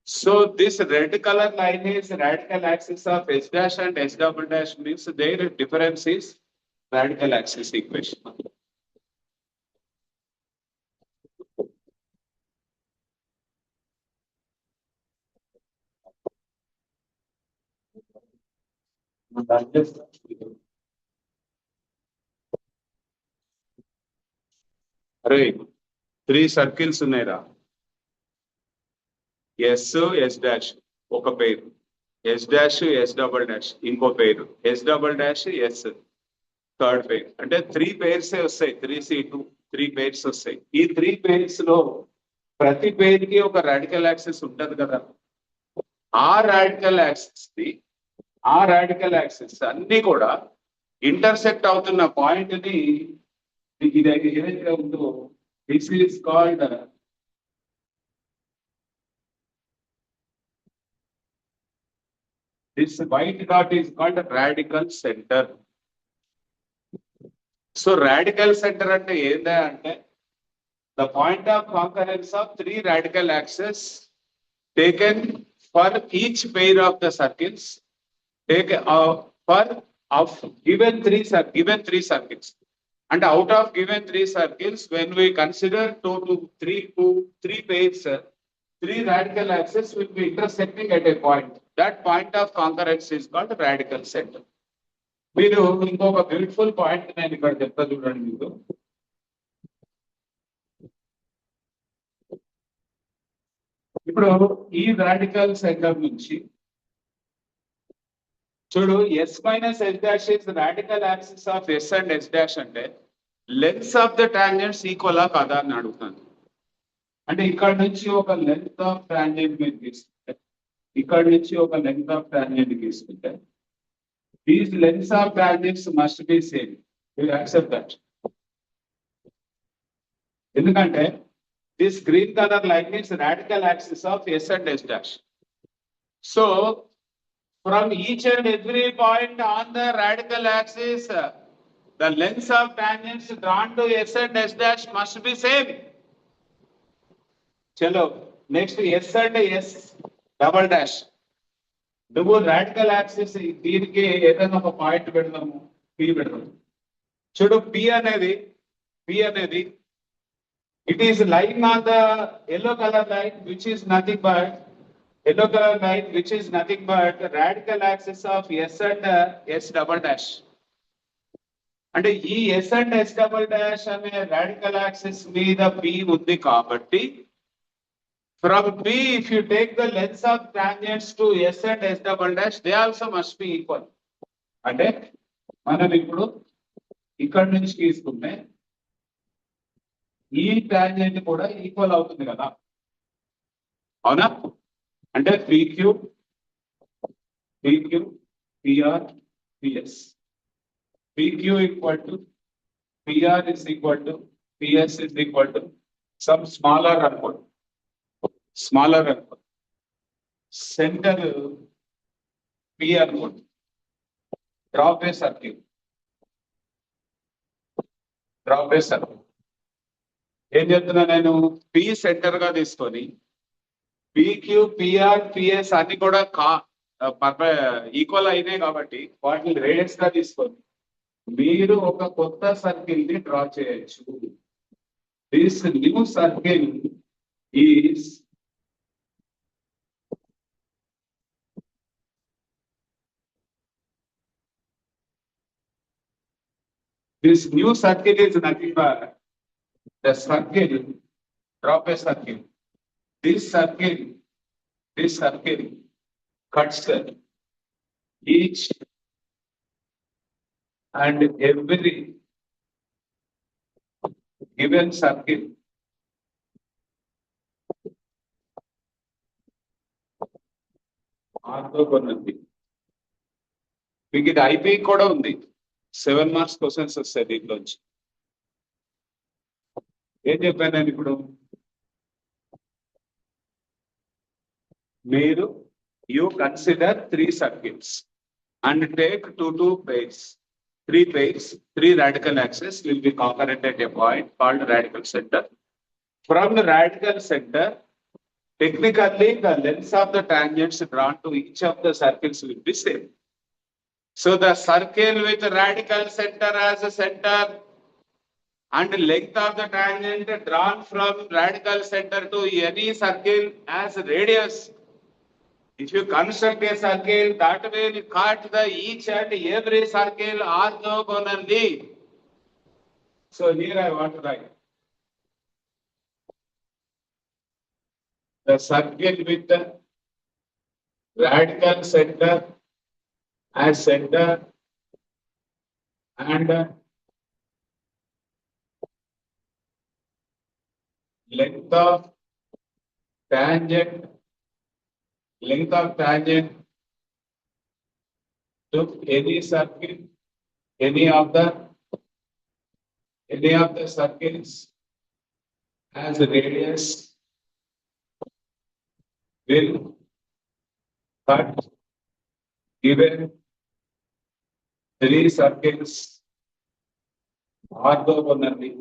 [SPEAKER 1] So this red color line is radical axis of S dash and S double dash, means their difference is radical axis equation. అరే 3 circles ఉన్నాయిరా. Yes yes dash ఒక పేరు, S dash S double dash ఇంకో పేరు, S double dash S third పేరు. అంటే 3 pairs వస్తాయి. 3C2 3 pairs వస్తాయి. ఈ 3 pairs లో ప్రతి పేర్ కి ఒక రాడికల్ యాక్సిస్ ఉంటది కదా. ఆ రాడికల్ యాక్సిస్ అన్ని కూడా ఇంటర్సెక్ట్ అవుతున్న పాయింట్ ని ఇది ఏదైతే ఉందో this is called this white dot is called radical center. So radical center ante enda ante the point of concurrence of 3 radical axes taken for each pair of the circles for of given 3 circles. And out of given 3 circles, when we consider 2 to 3 pairs, 3 radical axes will be intersecting at a point. That point of concurrence is called radical center. మీరు ఇంకొక beautiful point నేను ఇక్కడ చెప్తా చూడండి. మీకు ఇప్పుడు ఈ radical centre నుంచి చూడు, S minus S dash is radical axis of S and S dash అంటే లెంగ్త్ ఆఫ్ ద టాంజెంట్స్ ఈక్వలా కాదా అని అడుగుతాను. అంటే ఇక్కడ నుంచి ఒక లెంగ్త్ ఆఫ్ టాంజెంట్ మీరు తీసుకుంటే, ఇక్కడ నుంచి ఒక లెంగ్త్ ఆఫ్ టాంజెంట్ తీసుకుంటే, these lengths of tangents must be same. You accept that. ఎందుకంటే this green colour line means radical axis of S and S dash. So from each and every point on the radical axis, the lengths of tangents drawn to S and S dash must be same. Chalo, next S and S double dash. నువ్వు radical axis దీనికి ఏదైనా ఒక point పెడదాము, P పెడదాము. చూడు, P అనేది It is lying on the yellow color line, which is nothing but radical axis of S and S double dash. అంటే ఈ S and S double dash అనే radical axis మీద B ఉంది కాబట్టి from B, if you take the lengths of tangents to S and S double dash, they also must be equal. అంటే మనం ఇప్పుడు ఇక్కడ నుంచి తీసుకుంటే ఈ టాంజెంట్ కూడా ఈక్వల్ అవుతుంది కదా, అవునా? అంటే PQ, PR, PS. PQ equal to PR is equal to PS is equal to some smaller అనుకోండి, సెంటర్ P అనుకోండి, డ్రాప్ ఏ సర్కిల్. ఏం చెప్తున్నా నేను? P సెంటర్ గా తీసుకొని PQ, PR, PS అన్ని కూడా ఈక్వల్ అయినాయి కాబట్టి వాటిని రేడియస్ గా తీసుకొని మీరు ఒక కొత్త సర్కిల్ ని డ్రా చేయొచ్చు. This new circle is nothing but the circle, drop a circle. This circle cuts each and every given circle ఆర్థోగోనల్లీ. మీకు ఇది ఐపీ కూడా ఉంది, 7 మార్క్స్ క్వశ్చన్స్ వస్తాయి దీంట్లోంచి. ఏం చెప్పాను నేను ఇప్పుడు? మీరు you consider 3 circles and take 2 pairs. 3 pairs, 3 radical axes will be concurrent at a point called radical center. From the radical center, technically the lengths of the tangents drawn to each of the circles will be same. So the circle with radical center as a center and length of the tangent drawn from radical center to any circle as radius. If you construct a circle, that will cut the each and every circle orthogonally. So here I want to write the circle with the radical center as center and length of tangent to any circle, any of the circles as a radius will cut given 3 circles orthogonally.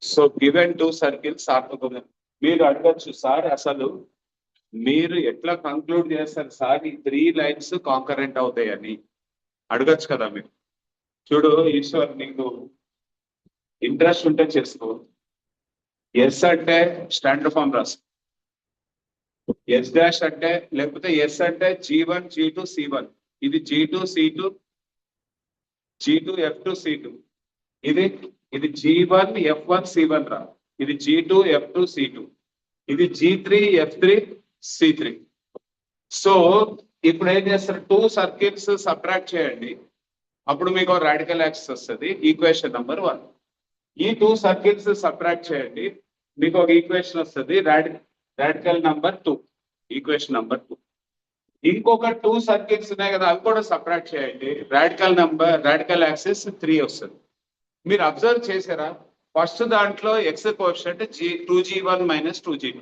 [SPEAKER 1] So given 2 circles orthogonal. మీరు అడగచ్చు, sir అసలు మీరు ఎట్లా conclude చేస్తారు sir ఈ 3 lines concurrent అవుతాయని అడగచ్చు కదా మీరు. చూడు ఈశ్వర్, నీకు ఇంట్రెస్ట్ ఉంటే చేసుకో. ఎస్ అంటే స్టాండర్డ్ ఫామ్ రాసు, ఎస్ డాష్ అంటే, లేకపోతే ఎస్ అంటే G1, G2, C1. ఇది G2, C2, G2, F2, C2. ఇది G1, F1, C1 రా. ఇది G2, F2, C2. ఇది G3, F3, C3. సో ఇప్పుడు ఏం చేస్తారు? 2 సర్కిల్స్ సబ్ట్రాక్ట్ చేయండి, అప్పుడు మీకు రాడికల్ యాక్సిస్ వస్తుంది. Equation number 1. ఈ 2 సర్కిల్స్ సబ్ట్రాక్ట్ చేయండి, మీకు ఒక ఈక్వేషన్ వస్తుంది, రాడికల్ నెంబర్ 2, ఈక్వేషన్ నెంబర్ 2. ఇంకొక 2 సర్కిల్స్ ఉన్నాయి కదా, అవి కూడా సబ్ట్రాక్ట్ చేయండి, రాడికల్ యాక్సిస్ 3 వస్తుంది. మీరు అబ్జర్వ్ చేశారా? ఫస్ట్ దాంట్లో X coefficient 2G1 minus 2G2,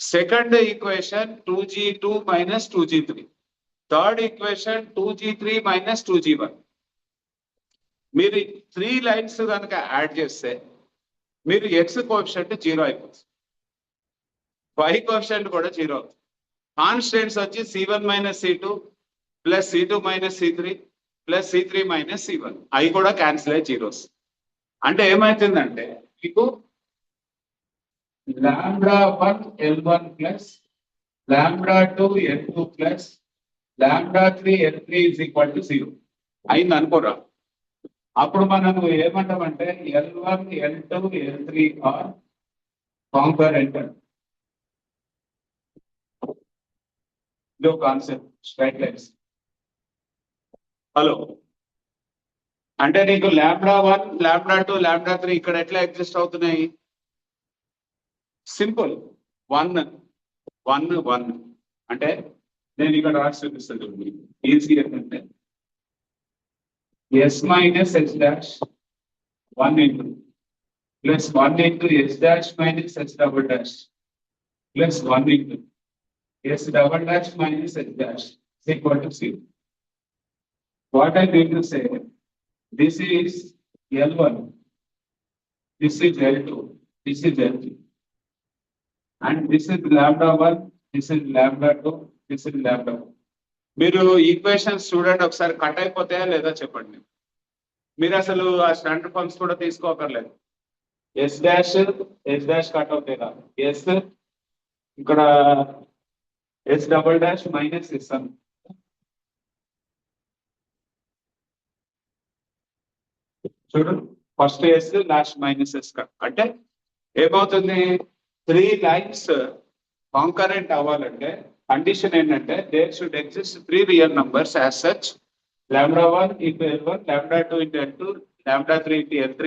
[SPEAKER 1] second equation 2G2 minus 2G3, third equation 2G3 minus 2G1. మీరు 3 లైన్స్ కనుక యాడ్ చేస్తే మీరు ఎక్స్ కోఎఫిషియంట్ 0 అయిపోతుంది, y కోఎఫిషియంట్ కూడా 0 అవుతుంది. కాన్స్టెంట్స్ వచ్చి C1 minus C2, plus C2 minus C3 plus C3 minus C1 అవి కూడా క్యాన్సిల్ అయ్యి జీరోస్. అంటే ఏమవుతుందంటే మీకు λ1 L1 plus λ2 L2 plus λ3 L3 is equal to 0 అయింది అనుకోరా. అప్పుడు మనం ఏమంటామంటే L1 L2 L3 are concurrent. ఇది ఒక కాన్సెప్ట్ స్ట్రైట్ లైన్స్. హలో, అంటే నీకు λ1 λ2 λ3 ఇక్కడ ఎట్లా ఎగ్జిస్ట్ అవుతున్నాయి? సింపుల్ 1 1 1 అంటే నేను ఇక్కడ రాసి చూపిస్తాను. ఈజీ అంటే S minus S dash 1 into plus 1 into S dash minus S double dash plus 1 into S double dash minus S dash is equal to 0. What I going to say, this is L1, this is L2, this is L3, and this is λ1, this is λ2, this is λ1. మీరు equations చూడండి ఒకసారి, cut అయిపోతాయా లేదా చెప్పండి. మీరు అసలు ఆ standard forms కూడా తీసుకోకర్లేదు. ఎస్ డాష్ కట్ అవుతాయి. ఎస్ ఇక్కడ S double dash minus S అని చూడు. First S last minus S అంటే ఏమవుతుంది? 3 లైన్స్ కాంకరెంట్ అవ్వాలంటే కండిషన్ ఏంటంటే there should exist 3 real numbers as such λ1 into L1, λ2 into L2, λ3 into L3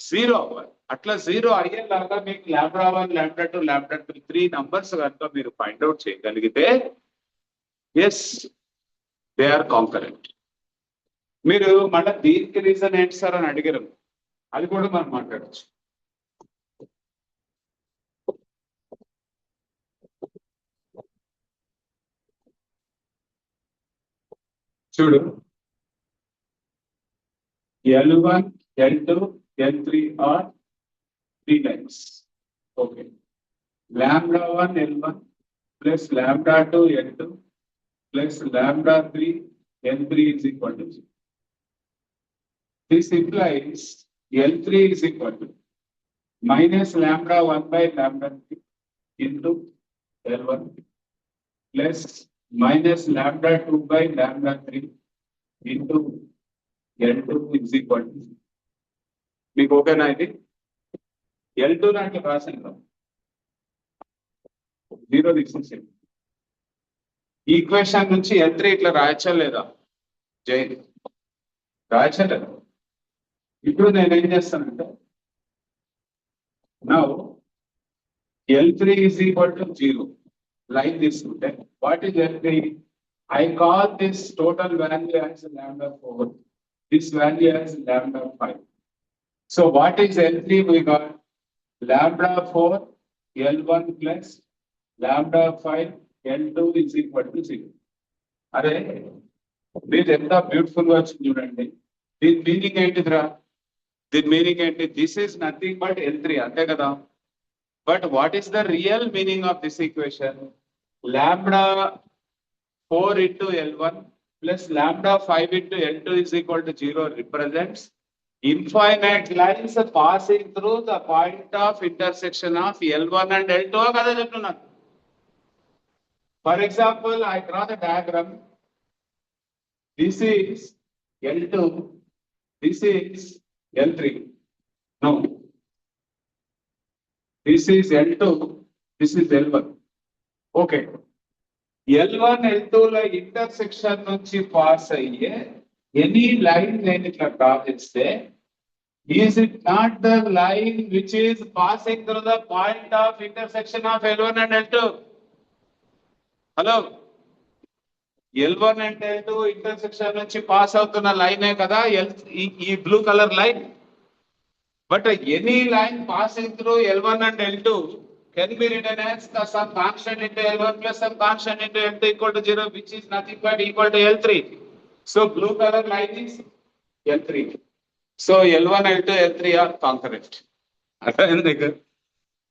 [SPEAKER 1] 0 అవ్వాలి. అట్లా 0 అయ్యేలాగా మీకు λ1 λ2 λ3 3 నంబర్స్ కనుక మీరు ఫైండ్ అవుట్ చేయగలిగితే ఎస్ దే ఆర్ కాంకరెంట్. మీరు మళ్ళీ దీనికి రీజన్ ఏంటి సార్ అని అడిగారు, అది కూడా మనం మాట్లాడచ్చు. చూడు, L1 L2 L3 are 3 lines. Okay. λ1 L1 plus λ2 L2 plus λ3 L3 is equal to 0. This implies L3 is equal to minus λ1 by λ3 into L1 plus minus λ2 by λ3 into L2 is equal to 0. మీకు ఓకేనా? ఇది L2 నాటి రాసాను 0 తీసేసి equation నుంచి L3 ఇట్లా రాయచ్చా లేదా? జై రాయచ్చా లేదా? ఇప్పుడు నేను ఏం చేస్తానంటే now L3 is equal to 0 line తీసుకుంటే what is L3? I call this total value as λ4, this value as λ5. So what is L3? We got λ4 L1 plus λ5 L2 is equal to 0. అరే మీరు ఎంత బ్యూటిఫుల్ గా వచ్చింది చూడండి. దీని meaning ఏంటిదిరా? దీని మీనింగ్ ఏంటి? This is nothing but L3, అంతే కదా. But what is the real meaning of this equation? λ4 into L1 plus λ5 into L2 is equal to 0 represents infinite lines passing through the point of intersection of L1 and L2. కదా చెప్తున్నాను. For example, I draw the diagram. This is L2, this is L3. No, this is L2, this is L1. Okay. L1 L2 ల intersection నుంచి pass అయ్యే any line నేను ఇట్లా draw చేస్తే is it not the line which is passing through the point of intersection of L1 and L2? Hello, L1 and L2 intersection నుంచి pass అవుతున్న లైనే కదా ఈ blue colour line. But any line passing through L1 and L2 can be written as some constant into L1 plus some constant into L2 equal to 0, which is nothing but equal to L3. So blue color line is L3. So L1, L2, L3 are concurrent.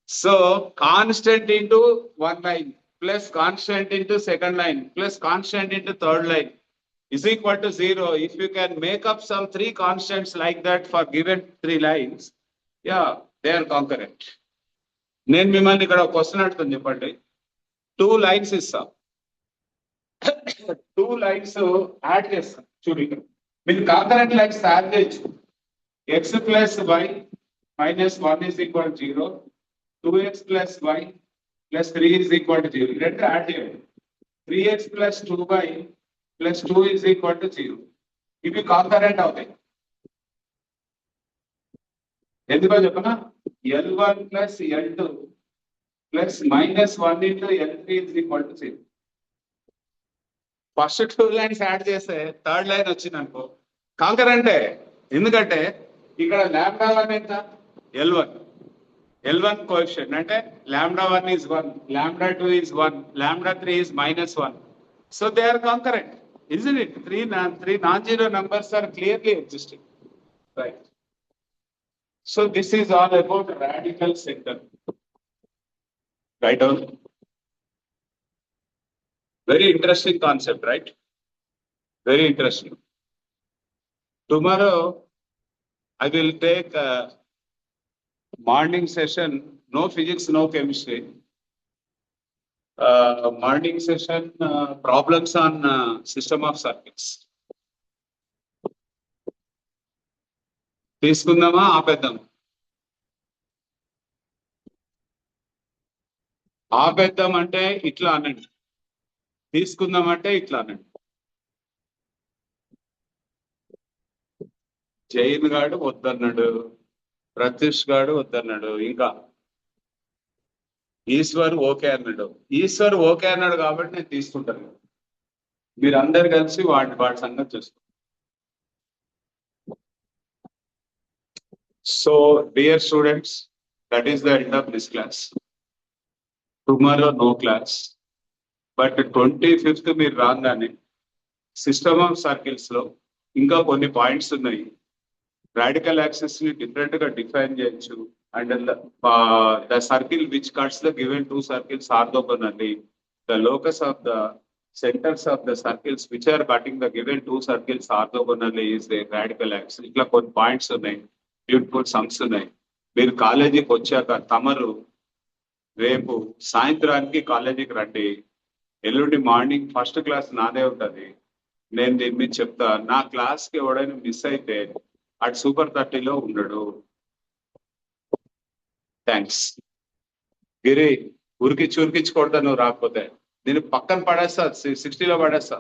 [SPEAKER 1] So constant into one line plus constant into second line plus constant into third line is equal to 0. If you can make up some 3 constants like that for given 3 lines, yeah, they are concurrent. నేను మిమ్మల్ని ఇక్కడ ఒక question అడుగుతాను చెప్పండి. 2 lines ఇస్తా. 2 lines add చేస్తాం. చూడు ఇక్కడ మీరు కాంకరెంట్ లైన్స్ యాడ్ చేయొచ్చు. x plus y minus 1 is equal to 0. 2x plus y plus 3 is equal to 0. రెండు యాడ్ చేయండి. 3x plus 2y plus 2 is equal to 0. ఇవి కాంకరెంట్ అవుతాయి. ఎందుకో చెప్పనా? L1 plus L2 plus minus 1 into L3 is equal to 0. First 2 lines add చేస్తే third line వచ్చింది అనుకో కాంకరెంటే. ఎందుకంటే ఇక్కడ లాంబ్డా 1 ఎంత? L1 కోఎఫిషియంట్ అంటే lambda 1 is 1, lambda 2 is 1, lambda 3 is -1. So they are concurrent, isn't it? Three non-zero numbers are clearly existing, right? So this is all about radical center, right? On very interesting concept, right? Very interesting. Tomorrow I will take a morning session, no physics, no chemistry. Morning session, problems on system of circuits. తీసుకుందామా ఆపేద్దాం? ఆపేద్దాం అంటే ఇట్లా అనండి, తీసుకుందాం అంటే ఇట్లా అనండి. జైన్ గాడు వద్దన్నాడు, ప్రత్యూష్ గాడు వద్దన్నాడు, ఇంకా ఈశ్వర్ ఓకే అన్నాడు. ఈశ్వర్ ఓకే అన్నాడు కాబట్టి నేను తీసుకుంటాను. మీరు అందరు కలిసి వాటి సంగతి చూసుకోండి. So dear students, that is the end of this class. Tomorrow no class, but 25th మీరు రాగానే సిస్టమ్ ఆఫ్ సర్కిల్స్ లో ఇంకా కొన్ని పాయింట్స్ ఉన్నాయి. రాడికల్ యాక్సిస్ ని డిఫరెంట్ గా డిఫైన్ చేయొచ్చు. And the circle which cuts the given 2 circles orthogonally, the locus of the centers of the circles which are cutting the given 2 circles orthogonally is the radical axis. ఇట్లా కొన్ని points ఉన్నాయి, beautiful sums ఉన్నాయి. మీరు కాలేజీకి వచ్చాక తమరు రేపు సాయంత్రానికి కాలేజీకి రండి. ఎల్లుండి మార్నింగ్ ఫస్ట్ క్లాస్ నాదే ఉంటుంది. నేను దీని మీద చెప్తా. నా క్లాస్కి ఎవడైనా మిస్ అయితే అటు సూపర్ 30లో ఉండడు. థ్యాంక్స్. గిరి ఉరికిచ్చి కొడతా నువ్వు రాకపోతే. దీన్ని పక్కన పడేస్తా, 60లో పడేస్తా.